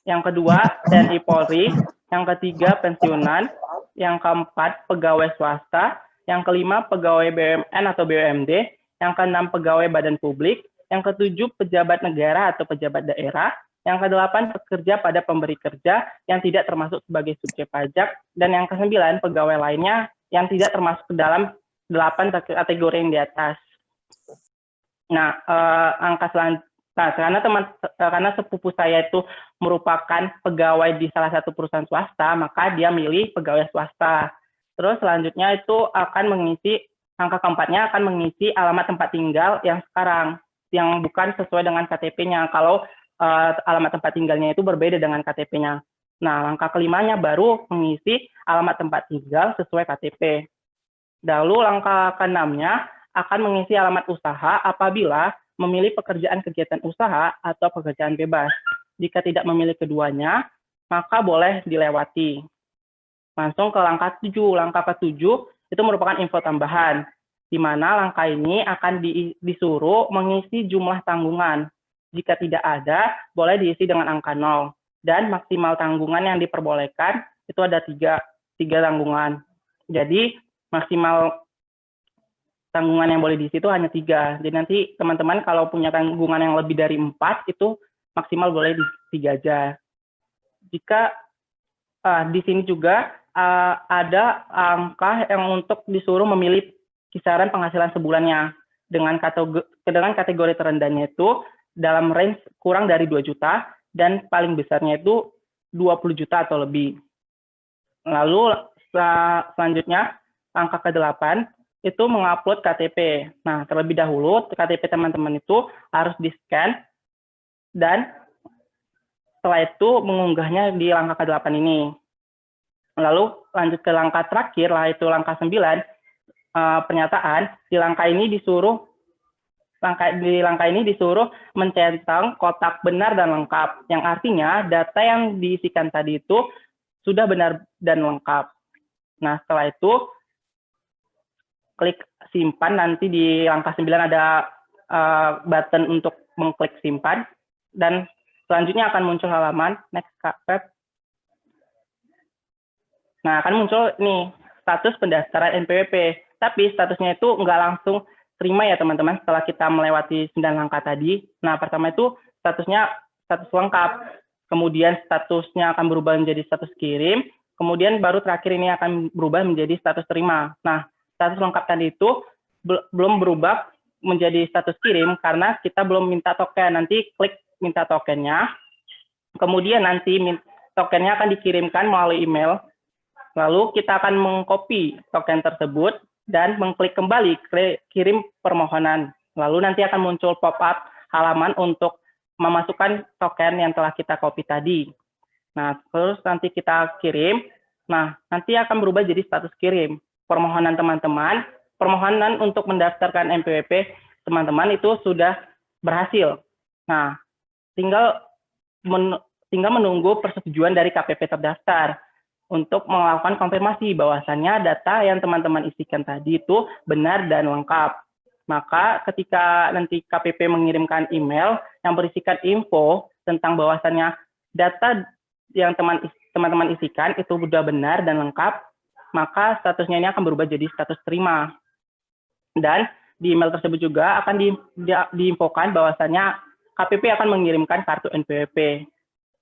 yang kedua, TNI Polri, yang ketiga, pensiunan, yang keempat, pegawai swasta, yang kelima, pegawai BUMN atau BUMD, yang keenam pegawai badan publik, yang ketujuh pejabat negara atau pejabat daerah, yang kedelapan pekerja pada pemberi kerja yang tidak termasuk sebagai subjek pajak, dan yang kesembilan pegawai lainnya yang tidak termasuk ke dalam 8 kategori yang di atas. Nah, karena sepupu saya itu merupakan pegawai di salah satu perusahaan swasta, maka dia milih pegawai swasta. Terus selanjutnya itu akan mengisi angka keempatnya akan mengisi alamat tempat tinggal yang sekarang, yang bukan sesuai dengan KTP-nya. Kalau alamat tempat tinggalnya itu berbeda dengan KTP-nya. Nah, langkah kelimanya baru mengisi alamat tempat tinggal sesuai KTP. Lalu langkah keenamnya akan mengisi alamat usaha apabila memilih pekerjaan kegiatan usaha atau pekerjaan bebas. Jika tidak memilih keduanya, maka boleh dilewati. Langsung ke langkah 7. Langkah ke-7 itu merupakan info tambahan, di mana langkah ini akan disuruh mengisi jumlah tanggungan. Jika tidak ada, boleh diisi dengan angka 0. Dan maksimal tanggungan yang diperbolehkan itu ada 3 tanggungan. Jadi maksimal tanggungan yang boleh diisi itu hanya 3. Jadi nanti teman-teman kalau punya tanggungan yang lebih dari 4, itu maksimal boleh di 3 aja. Jika di sini juga ada angka yang untuk disuruh memilih kisaran penghasilan sebulannya dengan kategori terendahnya itu dalam range kurang dari 2 juta dan paling besarnya itu 20 juta atau lebih. Lalu selanjutnya angka ke-8 itu mengupload KTP. Nah, terlebih dahulu KTP teman-teman itu harus di-scan dan setelah itu mengunggahnya di langkah ke-8 ini. Lalu lanjut ke langkah terakhir, yaitu langkah 9, pernyataan. Di langkah ini disuruh mencentang kotak benar dan lengkap, yang artinya data yang diisikan tadi itu sudah benar dan lengkap. Nah, setelah itu klik simpan, nanti di langkah 9 ada button untuk mengklik simpan, dan selanjutnya akan muncul halaman next Kak. Nah, akan muncul nih status pendaftaran NPWP. Tapi statusnya itu nggak langsung terima ya teman-teman setelah kita melewati 9 langkah tadi. Nah, pertama itu statusnya status lengkap. Kemudian statusnya akan berubah menjadi status kirim. Kemudian baru terakhir ini akan berubah menjadi status terima. Nah, status lengkap tadi itu belum berubah menjadi status kirim karena kita belum minta token. Nanti klik minta tokennya. Kemudian nanti tokennya akan dikirimkan melalui email. Lalu kita akan mengcopy token tersebut dan mengklik kembali kirim permohonan. Lalu nanti akan muncul pop-up halaman untuk memasukkan token yang telah kita copy tadi. Nah, terus nanti kita kirim. Nah, nanti akan berubah jadi status kirim. Permohonan teman-teman, permohonan untuk mendaftarkan NPWP teman-teman itu sudah berhasil. Nah, tinggal menunggu persetujuan dari KPP terdaftar untuk melakukan konfirmasi bahwasannya data yang teman-teman isikan tadi itu benar dan lengkap. Maka ketika nanti KPP mengirimkan email yang berisikan info tentang bahwasannya data yang teman-teman isikan itu sudah benar dan lengkap, maka statusnya ini akan berubah jadi status terima. Dan di email tersebut juga akan diinfokan bahwasannya KPP akan mengirimkan kartu NPWP.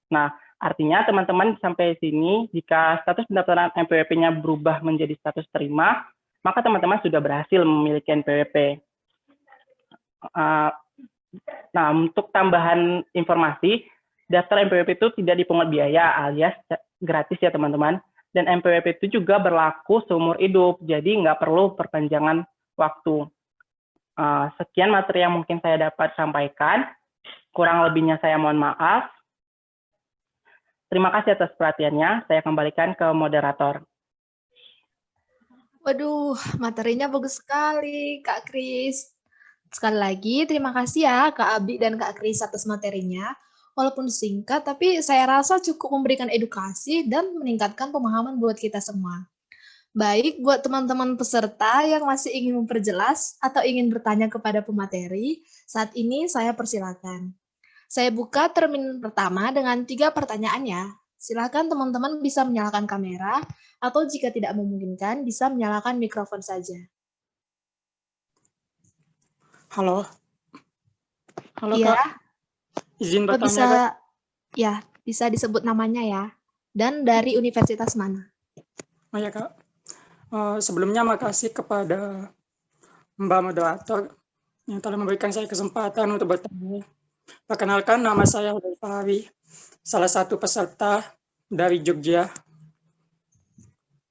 Nah, artinya teman-teman sampai sini, jika status pendaftaran NPWP-nya berubah menjadi status terima, maka teman-teman sudah berhasil memiliki NPWP. Nah, untuk tambahan informasi, daftar NPWP itu tidak dipungut biaya alias gratis ya teman-teman. Dan NPWP itu juga berlaku seumur hidup, jadi nggak perlu perpanjangan waktu. Sekian materi yang mungkin saya dapat sampaikan. Kurang lebihnya saya mohon maaf. Terima kasih atas perhatiannya. Saya kembalikan ke moderator. Waduh, materinya bagus sekali, Kak Kris. Sekali lagi, terima kasih ya Kak Abi dan Kak Kris atas materinya. Walaupun singkat, tapi saya rasa cukup memberikan edukasi dan meningkatkan pemahaman buat kita semua. Baik, buat teman-teman peserta yang masih ingin memperjelas atau ingin bertanya kepada pemateri, saat ini saya persilakan. Saya buka termin pertama dengan 3 pertanyaan ya. Silakan teman-teman bisa menyalakan kamera, atau jika tidak memungkinkan, bisa menyalakan mikrofon saja. Halo. Halo Iya, Kak, izin Kak, bertanya Kak. bisa disebut namanya ya, dan dari universitas mana? Oh ya Kak, sebelumnya makasih kepada Mbak Moderator yang telah memberikan saya kesempatan untuk bertanya. Perkenalkan, nama saya Hudai Fahri, salah satu peserta dari Jogja.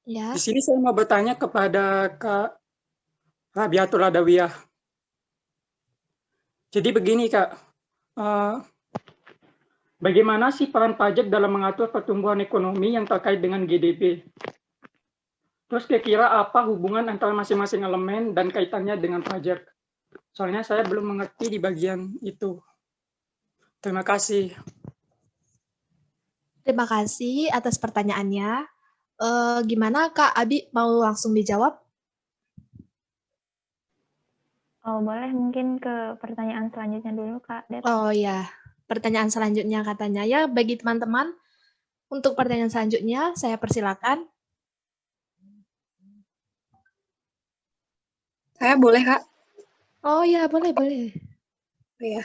Ya, Di sini saya mau bertanya kepada Kak Rabiatul Adawiyah. Jadi begini Kak, bagaimana sih peran pajak dalam mengatur pertumbuhan ekonomi yang terkait dengan GDP? Terus kira-kira apa hubungan antara masing-masing elemen dan kaitannya dengan pajak? Soalnya saya belum mengerti di bagian itu. Terima kasih. terima kasih atas pertanyaannya. Gimana Kak Abi, mau langsung dijawab? Oh, boleh mungkin ke pertanyaan selanjutnya dulu, Kak Det. Oh ya, pertanyaan selanjutnya katanya ya, bagi teman-teman, untuk pertanyaan selanjutnya saya persilakan. Saya boleh, Kak? Oh ya, boleh. Ya.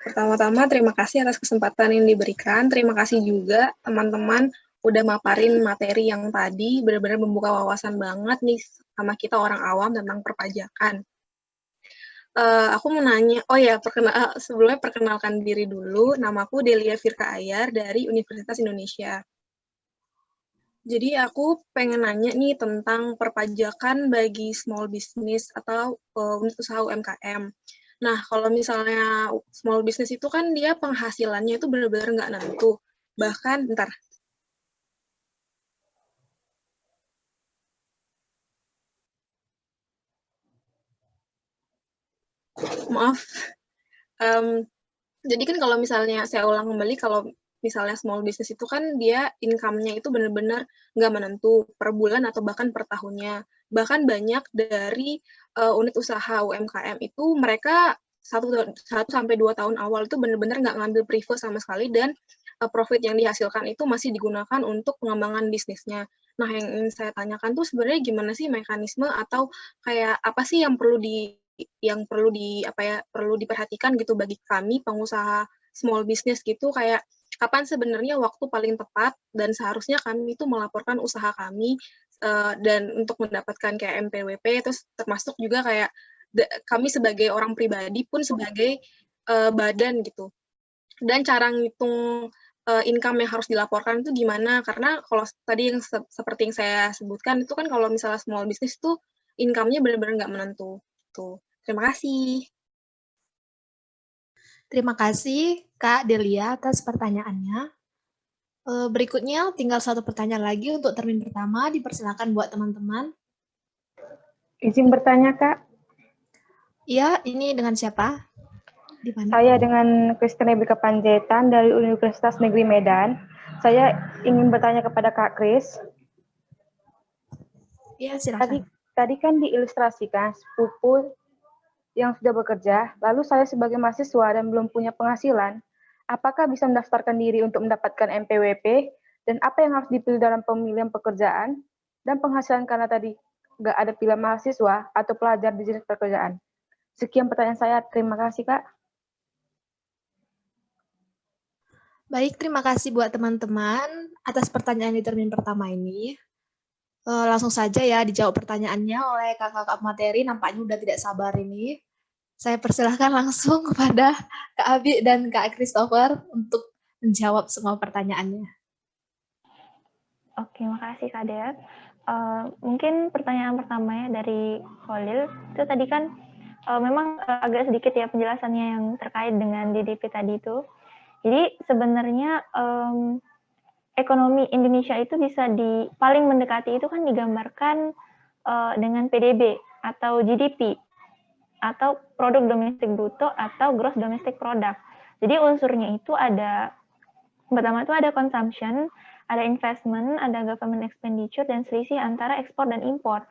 Pertama-tama terima kasih atas kesempatan yang diberikan. Terima kasih juga teman-teman udah maparin materi yang tadi, benar-benar membuka wawasan banget nih sama kita orang awam tentang perpajakan. Aku mau nanya, sebelumnya perkenalkan diri dulu, namaku Delia Firka Ayar dari Universitas Indonesia. Jadi aku pengen nanya nih tentang perpajakan bagi small business atau unit usaha UMKM. Nah, kalau misalnya small business itu kan dia penghasilannya itu benar-benar nggak nentu. Bahkan, maaf. Jadi kan kalau misalnya saya ulang kembali, kalau misalnya small business itu kan dia income-nya itu benar-benar nggak menentu per bulan atau bahkan per tahunnya. Bahkan banyak dari unit usaha UMKM itu mereka 1-2 tahun awal itu benar-benar nggak ngambil privat sama sekali dan profit yang dihasilkan itu masih digunakan untuk pengembangan bisnisnya. Nah, yang ingin saya tanyakan tuh sebenarnya gimana sih mekanisme atau kayak apa sih yang perlu diperhatikan gitu bagi kami pengusaha small business gitu, kayak kapan sebenarnya waktu paling tepat dan seharusnya kami itu melaporkan usaha kami dan untuk mendapatkan kayak MPWP, terus termasuk juga kayak kami sebagai orang pribadi pun sebagai badan gitu. Dan cara ngitung income yang harus dilaporkan itu gimana? Karena kalau tadi yang seperti yang saya sebutkan itu kan kalau misalnya small business itu income-nya benar-benar nggak menentu. Tuh. Terima kasih. Terima kasih Kak Delia atas pertanyaannya. Berikutnya tinggal 1 pertanyaan lagi untuk termin pertama, dipersilakan buat teman-teman. Izin bertanya, Kak. Iya, ini dengan siapa? Di mana? Saya dengan Kristina Bika Panjaitan dari Universitas Negeri Medan. Saya ingin bertanya kepada Kak Kris. Iya, silakan. Tadi kan diilustrasikan sepupu yang sudah bekerja, lalu saya sebagai mahasiswa dan belum punya penghasilan, apakah bisa mendaftarkan diri untuk mendapatkan MPWP, dan apa yang harus dipilih dalam pemilihan pekerjaan? dan penghasilan karena tadi nggak ada pilihan mahasiswa atau pelajar di jenis pekerjaan. Sekian pertanyaan saya. Terima kasih, Kak. Baik, terima kasih buat teman-teman atas pertanyaan di termin pertama ini. Langsung saja ya dijawab pertanyaannya oleh kakak-kakak materi, nampaknya udah tidak sabar ini. Saya persilahkan langsung kepada Kak Abi dan Kak Christopher untuk menjawab semua pertanyaannya. Oke, makasih Kak Dea. Mungkin pertanyaan pertamanya dari Khalil, itu tadi kan memang agak sedikit ya penjelasannya yang terkait dengan DDP tadi itu. Jadi sebenarnya ekonomi Indonesia itu bisa paling mendekati itu kan digambarkan dengan PDB atau GDP atau produk domestik bruto atau gross domestic product. Jadi unsurnya itu ada, pertama itu ada consumption, ada investment, ada government expenditure, dan selisih antara ekspor dan impor.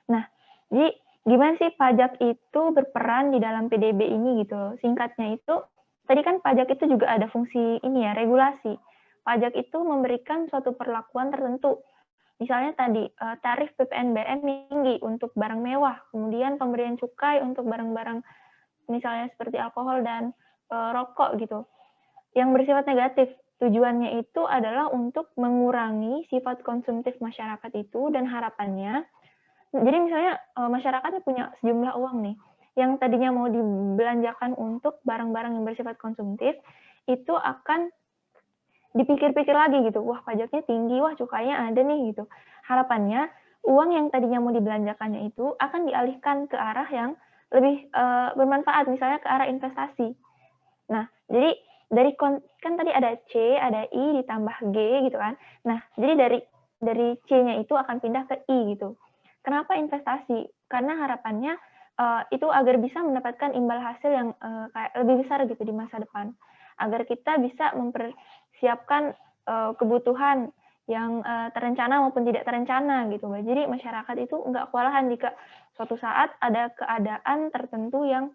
Nah, jadi gimana sih pajak itu berperan di dalam PDB ini gitu? Singkatnya itu, tadi kan pajak itu juga ada fungsi ini ya, regulasi. Pajak itu memberikan suatu perlakuan tertentu. Misalnya tadi, tarif PPNBM tinggi untuk barang mewah, kemudian pemberian cukai untuk barang-barang misalnya seperti alkohol dan rokok gitu, yang bersifat negatif. Tujuannya itu adalah untuk mengurangi sifat konsumtif masyarakat itu, dan harapannya, jadi misalnya masyarakatnya punya sejumlah uang nih, yang tadinya mau dibelanjakan untuk barang-barang yang bersifat konsumtif, itu akan dipikir-pikir lagi gitu, wah pajaknya tinggi, wah cukainya ada nih gitu. Harapannya uang yang tadinya mau dibelanjakannya itu akan dialihkan ke arah yang lebih bermanfaat, misalnya ke arah investasi. Nah, jadi dari kan tadi ada C, ada I ditambah G gitu kan. Nah, jadi dari C-nya itu akan pindah ke I gitu. Kenapa investasi? Karena harapannya itu agar bisa mendapatkan imbal hasil yang kayak lebih besar gitu di masa depan. Agar kita bisa mempersiapkan kebutuhan yang terencana maupun tidak terencana gitu. Jadi masyarakat itu nggak kewalahan jika suatu saat ada keadaan tertentu yang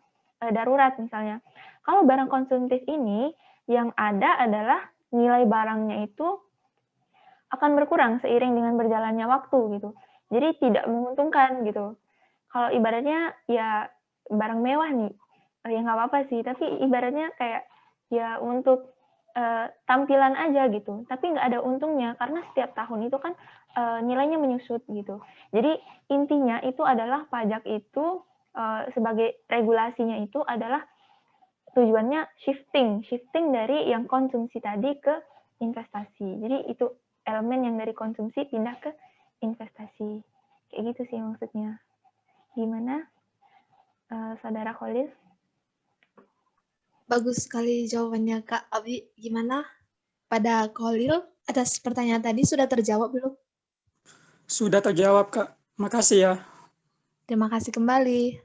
darurat misalnya. Kalau barang konsumtif ini yang ada adalah nilai barangnya itu akan berkurang seiring dengan berjalannya waktu gitu. Jadi tidak menguntungkan gitu. Kalau ibaratnya ya barang mewah nih, ya nggak apa-apa sih. Tapi ibaratnya kayak ya untuk tampilan aja gitu. Tapi nggak ada untungnya karena setiap tahun itu kan nilainya menyusut gitu. Jadi intinya itu adalah pajak itu sebagai regulasinya itu adalah tujuannya shifting dari yang konsumsi tadi ke investasi. Jadi itu elemen yang dari konsumsi pindah ke investasi. Kayak gitu sih maksudnya. Gimana, Saudara Khalil? Bagus sekali jawabannya Kak Abi. Gimana pada Khalil atas pertanyaan tadi sudah terjawab belum? Sudah terjawab, Kak. Makasih ya. Terima kasih kembali.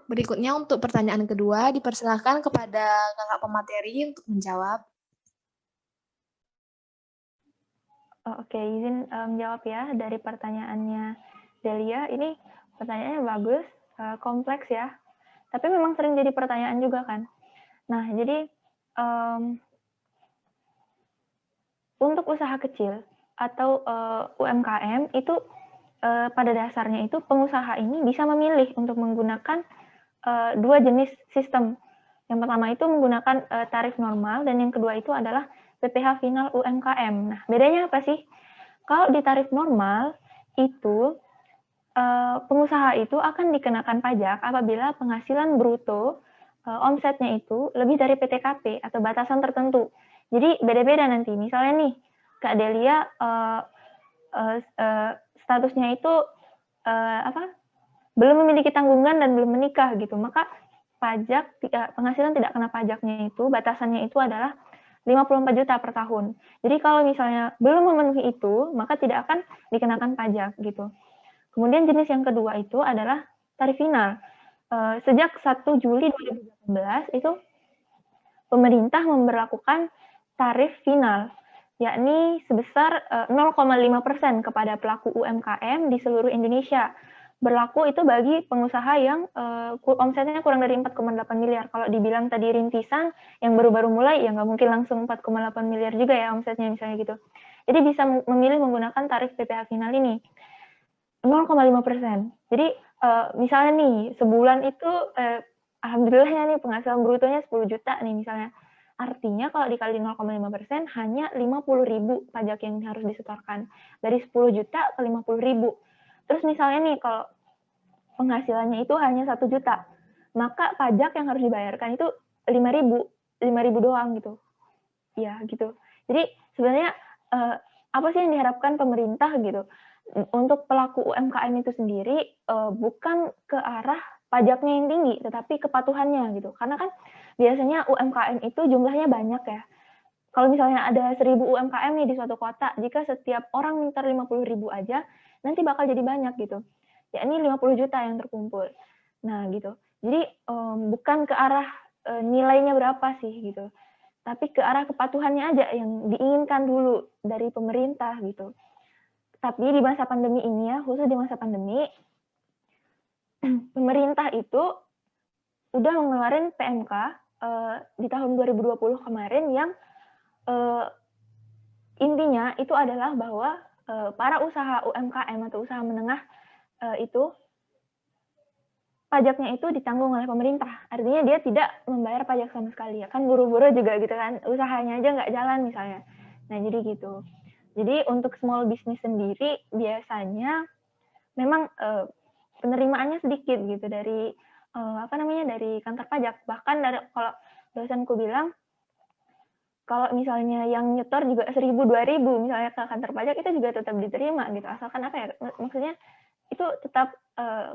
Berikutnya untuk pertanyaan kedua, dipersilahkan kepada kakak pemateri untuk menjawab. Oke, izin menjawab ya dari pertanyaannya Delia. Ini pertanyaannya bagus, kompleks ya. Tapi memang sering jadi pertanyaan juga kan. Nah, jadi untuk usaha kecil atau UMKM itu pada dasarnya itu pengusaha ini bisa memilih untuk menggunakan dua jenis sistem. Yang pertama itu menggunakan tarif normal, dan yang kedua itu adalah PPh final UMKM. Nah, bedanya apa sih? Kalau di tarif normal itu pengusaha itu akan dikenakan pajak apabila penghasilan bruto omsetnya itu lebih dari PTKP atau batasan tertentu. Jadi beda-beda nanti. Misalnya nih, Kak Delia statusnya itu belum memiliki tanggungan dan belum menikah gitu, maka pajak penghasilan tidak kena pajaknya itu batasannya itu adalah 54 juta per tahun. Jadi kalau misalnya belum memenuhi itu, maka tidak akan dikenakan pajak gitu. Kemudian jenis yang kedua itu adalah tarif final. Sejak 1 Juli 2018 itu pemerintah memberlakukan tarif final, yakni sebesar 0,5% kepada pelaku UMKM di seluruh Indonesia. Berlaku itu bagi pengusaha yang omsetnya kurang dari 4,8 miliar. Kalau dibilang tadi rintisan yang baru-baru mulai, ya nggak mungkin langsung 4,8 miliar juga ya omsetnya misalnya gitu. Jadi bisa memilih menggunakan tarif PPh final ini 0,5%. Jadi misalnya nih sebulan itu alhamdulillahnya nih penghasilan brutonya 10 juta nih misalnya. Artinya kalau dikali 0,5% hanya 50.000 pajak yang harus disetorkan. Dari 10 juta ke 50.000. Terus misalnya nih kalau penghasilannya itu hanya 1 juta, maka pajak yang harus dibayarkan itu 5.000 doang gitu. Ya gitu. Jadi sebenarnya apa sih yang diharapkan pemerintah gitu untuk pelaku UMKM itu sendiri bukan ke arah pajaknya yang tinggi, tetapi kepatuhannya gitu. Karena kan biasanya UMKM itu jumlahnya banyak ya. Kalau misalnya ada 1.000 UMKM nih di suatu kota, jika setiap orang minta 50.000 aja, nanti bakal jadi banyak gitu. Ya ini 50 juta yang terkumpul. Nah gitu. Jadi bukan ke arah nilainya berapa sih gitu. Tapi ke arah kepatuhannya aja yang diinginkan dulu dari pemerintah gitu. Tapi di masa pandemi ini ya, khusus di masa pandemi, pemerintah itu udah mengeluarkan PMK di tahun 2020 kemarin yang intinya itu adalah bahwa para usaha UMKM atau usaha menengah itu pajaknya itu ditanggung oleh pemerintah. Artinya dia tidak membayar pajak sama sekali. Ya kan buru-buru juga gitu kan, usahanya aja nggak jalan misalnya. Nah jadi gitu. Jadi untuk small business sendiri biasanya memang penerimaannya sedikit gitu dari dari kantor pajak. Bahkan dari kalau dosenku bilang kalau misalnya yang nyetor juga 1.000 2.000 misalnya ke kantor pajak itu juga tetap diterima gitu. Asalkan apa ya? Maksudnya itu tetap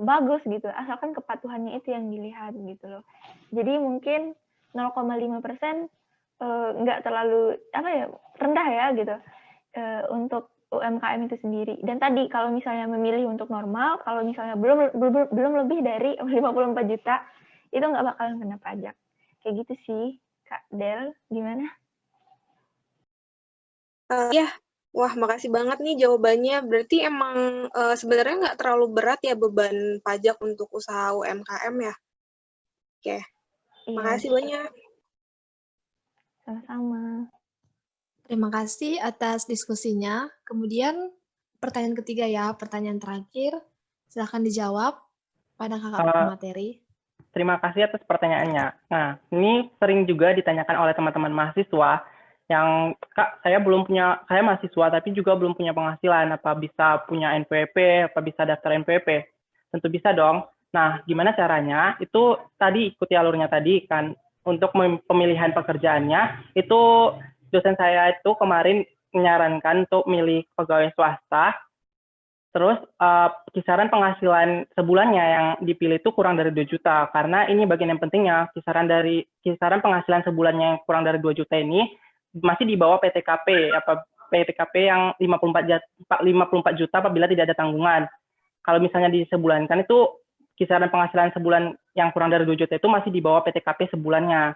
bagus gitu. Asalkan kepatuhannya itu yang dilihat gitu loh. Jadi mungkin 0,5% nggak terlalu rendah ya gitu untuk UMKM itu sendiri. Dan tadi kalau misalnya memilih untuk normal, kalau misalnya belum lebih dari 54 juta, itu nggak bakalan kena pajak. Kayak gitu sih, Kak Del. Gimana? Ya, wah makasih banget nih jawabannya. Berarti emang sebenarnya nggak terlalu berat ya beban pajak untuk usaha UMKM ya? Oke, makasih banyak. Sama-sama. Terima kasih atas diskusinya. Kemudian pertanyaan ketiga ya, pertanyaan terakhir. Silahkan dijawab pada kakak pemateri. Terima kasih atas pertanyaannya. Nah, ini sering juga ditanyakan oleh teman-teman mahasiswa yang, Kak, saya mahasiswa tapi juga belum punya penghasilan, apa bisa punya NPWP, apa bisa daftar NPWP? Tentu bisa dong. Nah, gimana caranya? Itu tadi ikuti alurnya tadi kan, untuk pemilihan pekerjaannya, itu dosen saya itu kemarin menyarankan untuk milih pegawai swasta. Terus kisaran penghasilan sebulannya yang dipilih itu kurang dari 2 juta, karena ini bagian yang pentingnya, kisaran penghasilan sebulannya yang kurang dari 2 juta ini masih di bawah PTKP, PTKP yang 54 juta apabila tidak ada tanggungan. Kalau misalnya disebulankan itu kisaran penghasilan sebulan yang kurang dari 2 juta itu masih di bawah PTKP sebulannya.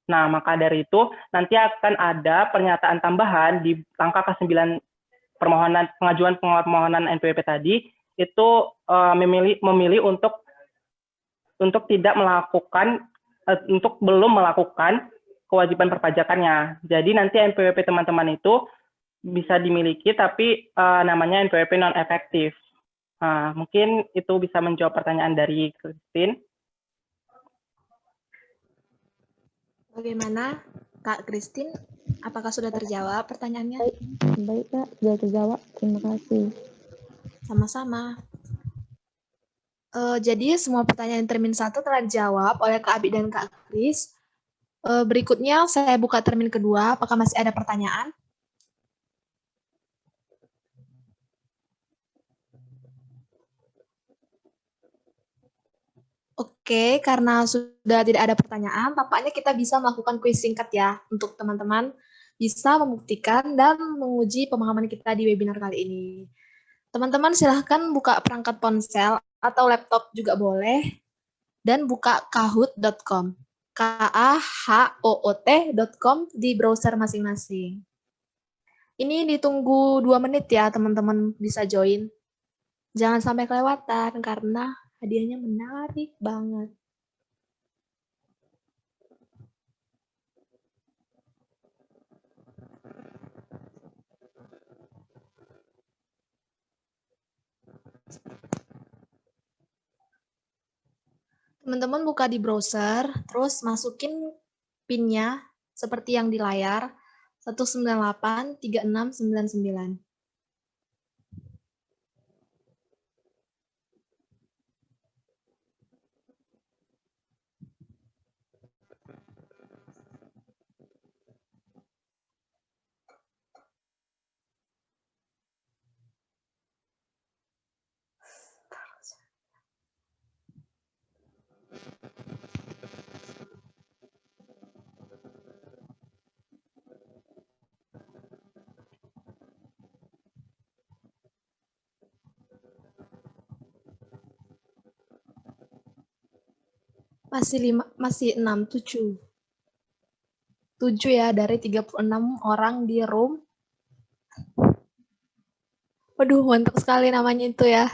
Nah, maka dari itu nanti akan ada pernyataan tambahan di langkah ke-9 pengajuan permohonan NPWP tadi itu memilih untuk tidak melakukan belum melakukan kewajiban perpajakannya. Jadi nanti NPWP teman-teman itu bisa dimiliki tapi namanya NPWP non efektif. Nah, mungkin itu bisa menjawab pertanyaan dari Christine. Bagaimana Kak Christine? Apakah sudah terjawab pertanyaannya? Baik Kak, sudah terjawab. Terima kasih. Sama-sama. Jadi semua pertanyaan termin 1 telah dijawab oleh Kak Abi dan Kak Kris. Berikutnya saya buka termin kedua. Apakah masih ada pertanyaan? Oke, karena sudah tidak ada pertanyaan, tampaknya kita bisa melakukan kuis singkat ya untuk teman-teman bisa membuktikan dan menguji pemahaman kita di webinar kali ini. Teman-teman silahkan buka perangkat ponsel atau laptop juga boleh dan buka kahoot.com. kahoot.com di browser masing-masing. Ini ditunggu 2 menit ya teman-teman bisa join. Jangan sampai kelewatan karena hadiahnya menarik banget. Teman-teman buka di browser, terus masukin PIN-nya seperti yang di layar, 1983699. Masih 6, 7. 7 ya dari 36 orang di room. Waduh, mantap sekali namanya itu ya.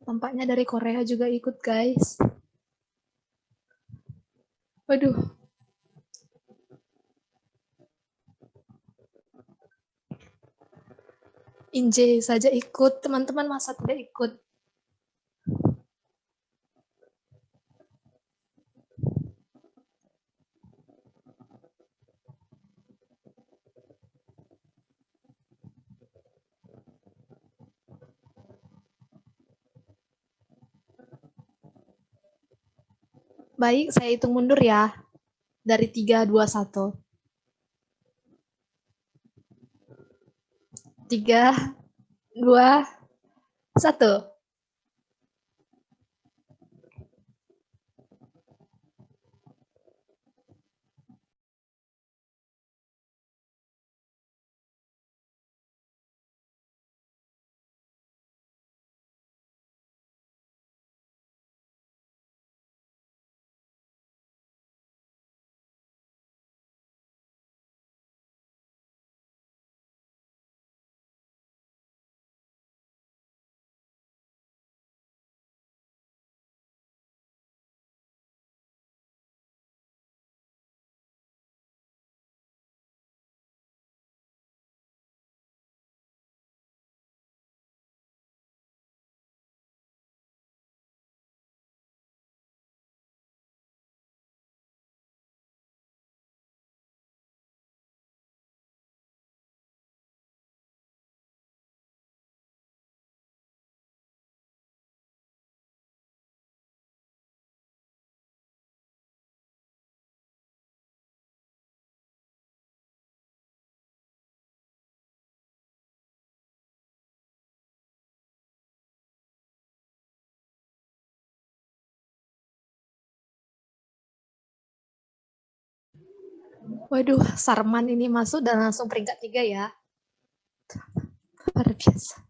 Tampaknya dari Korea juga ikut, guys. Waduh. Inje saja ikut, teman-teman masa tidak ikut? Baik, saya hitung mundur ya. Dari 3, 2, 1. 3, 2, 1. Waduh, Sarman ini masuk dan langsung peringkat 3 ya. Luar biasa.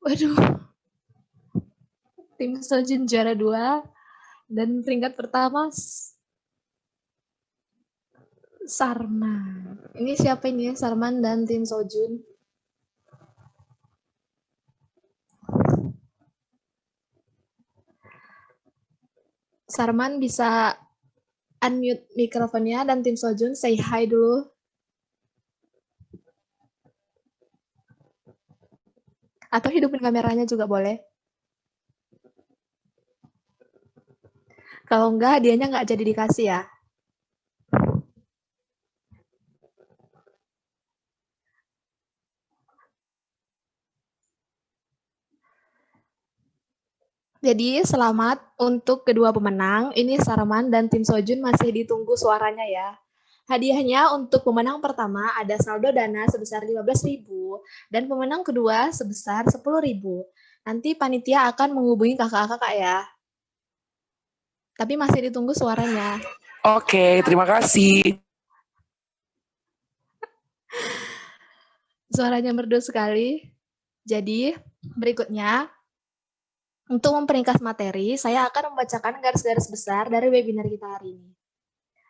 Waduh, tim Sojun juara 2 dan peringkat pertama Sarman. Ini siapa ini ya? Sarman dan tim Sojun. Sarman bisa unmute mikrofonnya dan tim Sojun say hi dulu. Atau hidupin kameranya juga boleh. Kalau enggak, hadiahnya enggak jadi dikasih ya. Jadi selamat untuk kedua pemenang. Ini Sarman dan tim Sojun masih ditunggu suaranya ya. Hadiahnya untuk pemenang pertama ada saldo dana sebesar 15.000 dan pemenang kedua sebesar 10.000. Nanti panitia akan menghubungi kakak-kakak ya. Tapi masih ditunggu suaranya. Oke, terima kasih. Suaranya merdu sekali. Jadi berikutnya, untuk memperingkas materi, saya akan membacakan garis-garis besar dari webinar kita hari ini.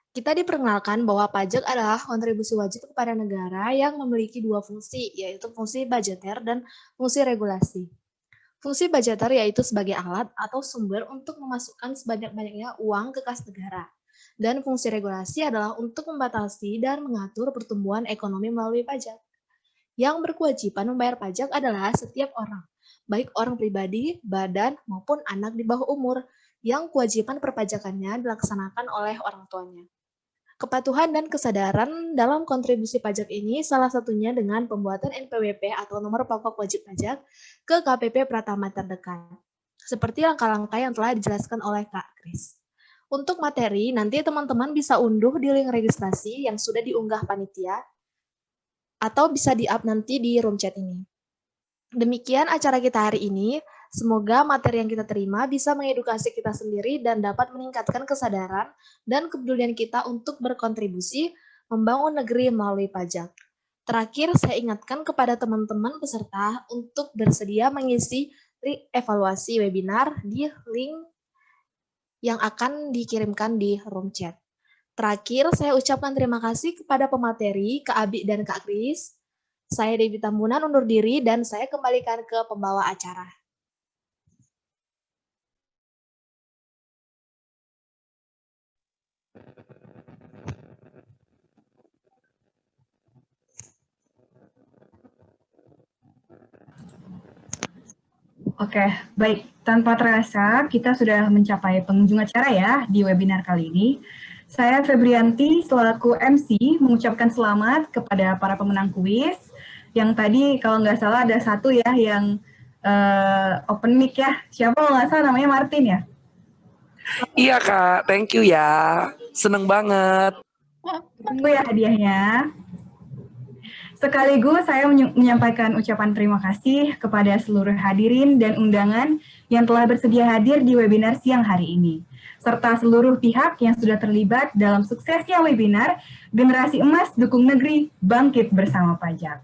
Kita diperkenalkan bahwa pajak adalah kontribusi wajib kepada negara yang memiliki dua fungsi, yaitu fungsi budgeter dan fungsi regulasi. Fungsi budgeter yaitu sebagai alat atau sumber untuk memasukkan sebanyak-banyaknya uang ke kas negara. Dan fungsi regulasi adalah untuk membatasi dan mengatur pertumbuhan ekonomi melalui pajak. Yang berkewajiban membayar pajak adalah setiap orang, baik orang pribadi, badan, maupun anak di bawah umur, yang kewajiban perpajakannya dilaksanakan oleh orang tuanya. Kepatuhan dan kesadaran dalam kontribusi pajak ini salah satunya dengan pembuatan NPWP atau nomor pokok wajib pajak ke KPP Pratama terdekat. Seperti langkah-langkah yang telah dijelaskan oleh Kak Kris. Untuk materi, nanti teman-teman bisa unduh di link registrasi yang sudah diunggah panitia atau bisa di-up nanti di room chat ini. Demikian acara kita hari ini. Semoga materi yang kita terima bisa mengedukasi kita sendiri dan dapat meningkatkan kesadaran dan kepedulian kita untuk berkontribusi membangun negeri melalui pajak. Terakhir, saya ingatkan kepada teman-teman peserta untuk bersedia mengisi evaluasi webinar di link yang akan dikirimkan di room chat. Terakhir, saya ucapkan terima kasih kepada pemateri, Kak Abi dan Kak Kris. Saya Devi Tambunan undur diri dan saya kembalikan ke pembawa acara. Oke, baik. Tanpa terasa, kita sudah mencapai penghujung acara ya di webinar kali ini. Saya Febrianti, selaku MC, mengucapkan selamat kepada para pemenang kuis. Yang tadi, kalau nggak salah, ada satu ya yang open mic ya. Siapa kalau nggak salah namanya Martin ya? Iya Kak, thank you ya. Seneng banget. Tunggu ya hadiahnya. Sekaligus saya menyampaikan ucapan terima kasih kepada seluruh hadirin dan undangan yang telah bersedia hadir di webinar siang hari ini, serta seluruh pihak yang sudah terlibat dalam suksesnya webinar Generasi Emas Dukung Negeri Bangkit Bersama Pajak.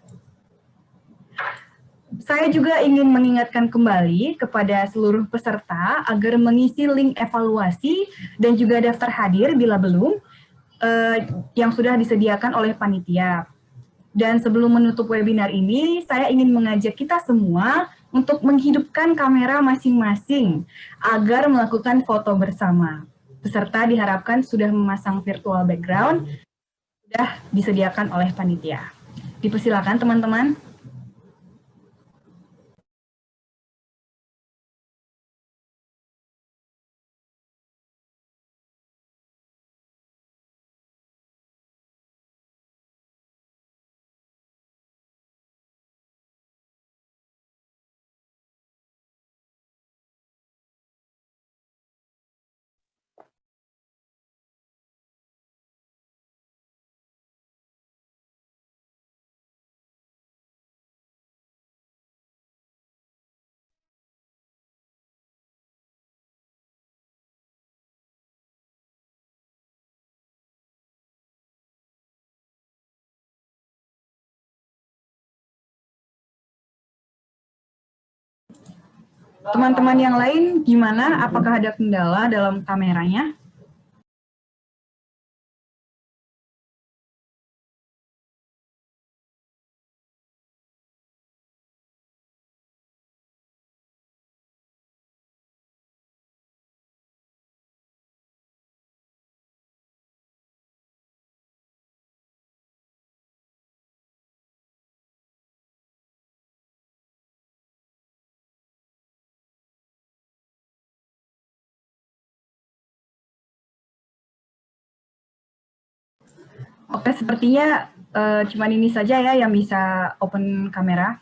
Saya juga ingin mengingatkan kembali kepada seluruh peserta agar mengisi link evaluasi dan juga daftar hadir bila belum yang sudah disediakan oleh panitia. Dan sebelum menutup webinar ini, saya ingin mengajak kita semua untuk menghidupkan kamera masing-masing agar melakukan foto bersama. Peserta diharapkan sudah memasang virtual background, sudah disediakan oleh panitia. Dipersilakan teman-teman. Teman-teman yang lain gimana? Apakah ada kendala dalam kameranya? Oke, sepertinya cuman ini saja ya yang bisa open kamera.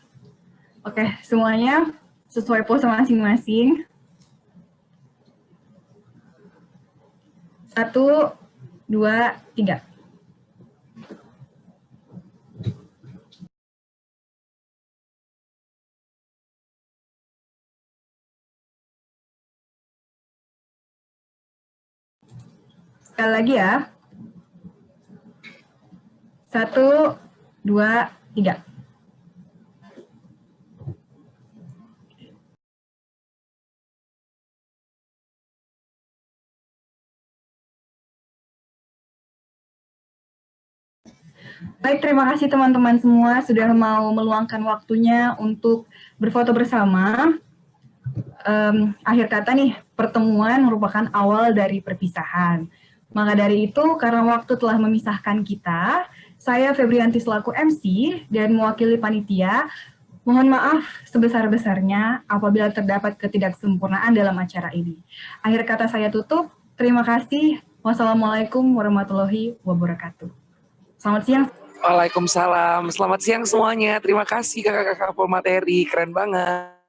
Oke, semuanya sesuai pose masing-masing. 1, 2, 3. Sekali lagi ya. 1, 2, 3. Baik, terima kasih teman-teman semua sudah mau meluangkan waktunya untuk berfoto bersama. Akhir kata nih, pertemuan merupakan awal dari perpisahan. Maka dari itu, karena waktu telah memisahkan kita, saya Febrianti selaku MC dan mewakili panitia, mohon maaf sebesar-besarnya apabila terdapat ketidaksempurnaan dalam acara ini. Akhir kata saya tutup, terima kasih. Wassalamualaikum warahmatullahi wabarakatuh. Selamat siang. Waalaikumsalam. Selamat siang semuanya. Terima kasih kakak-kakak pemateri. Keren banget.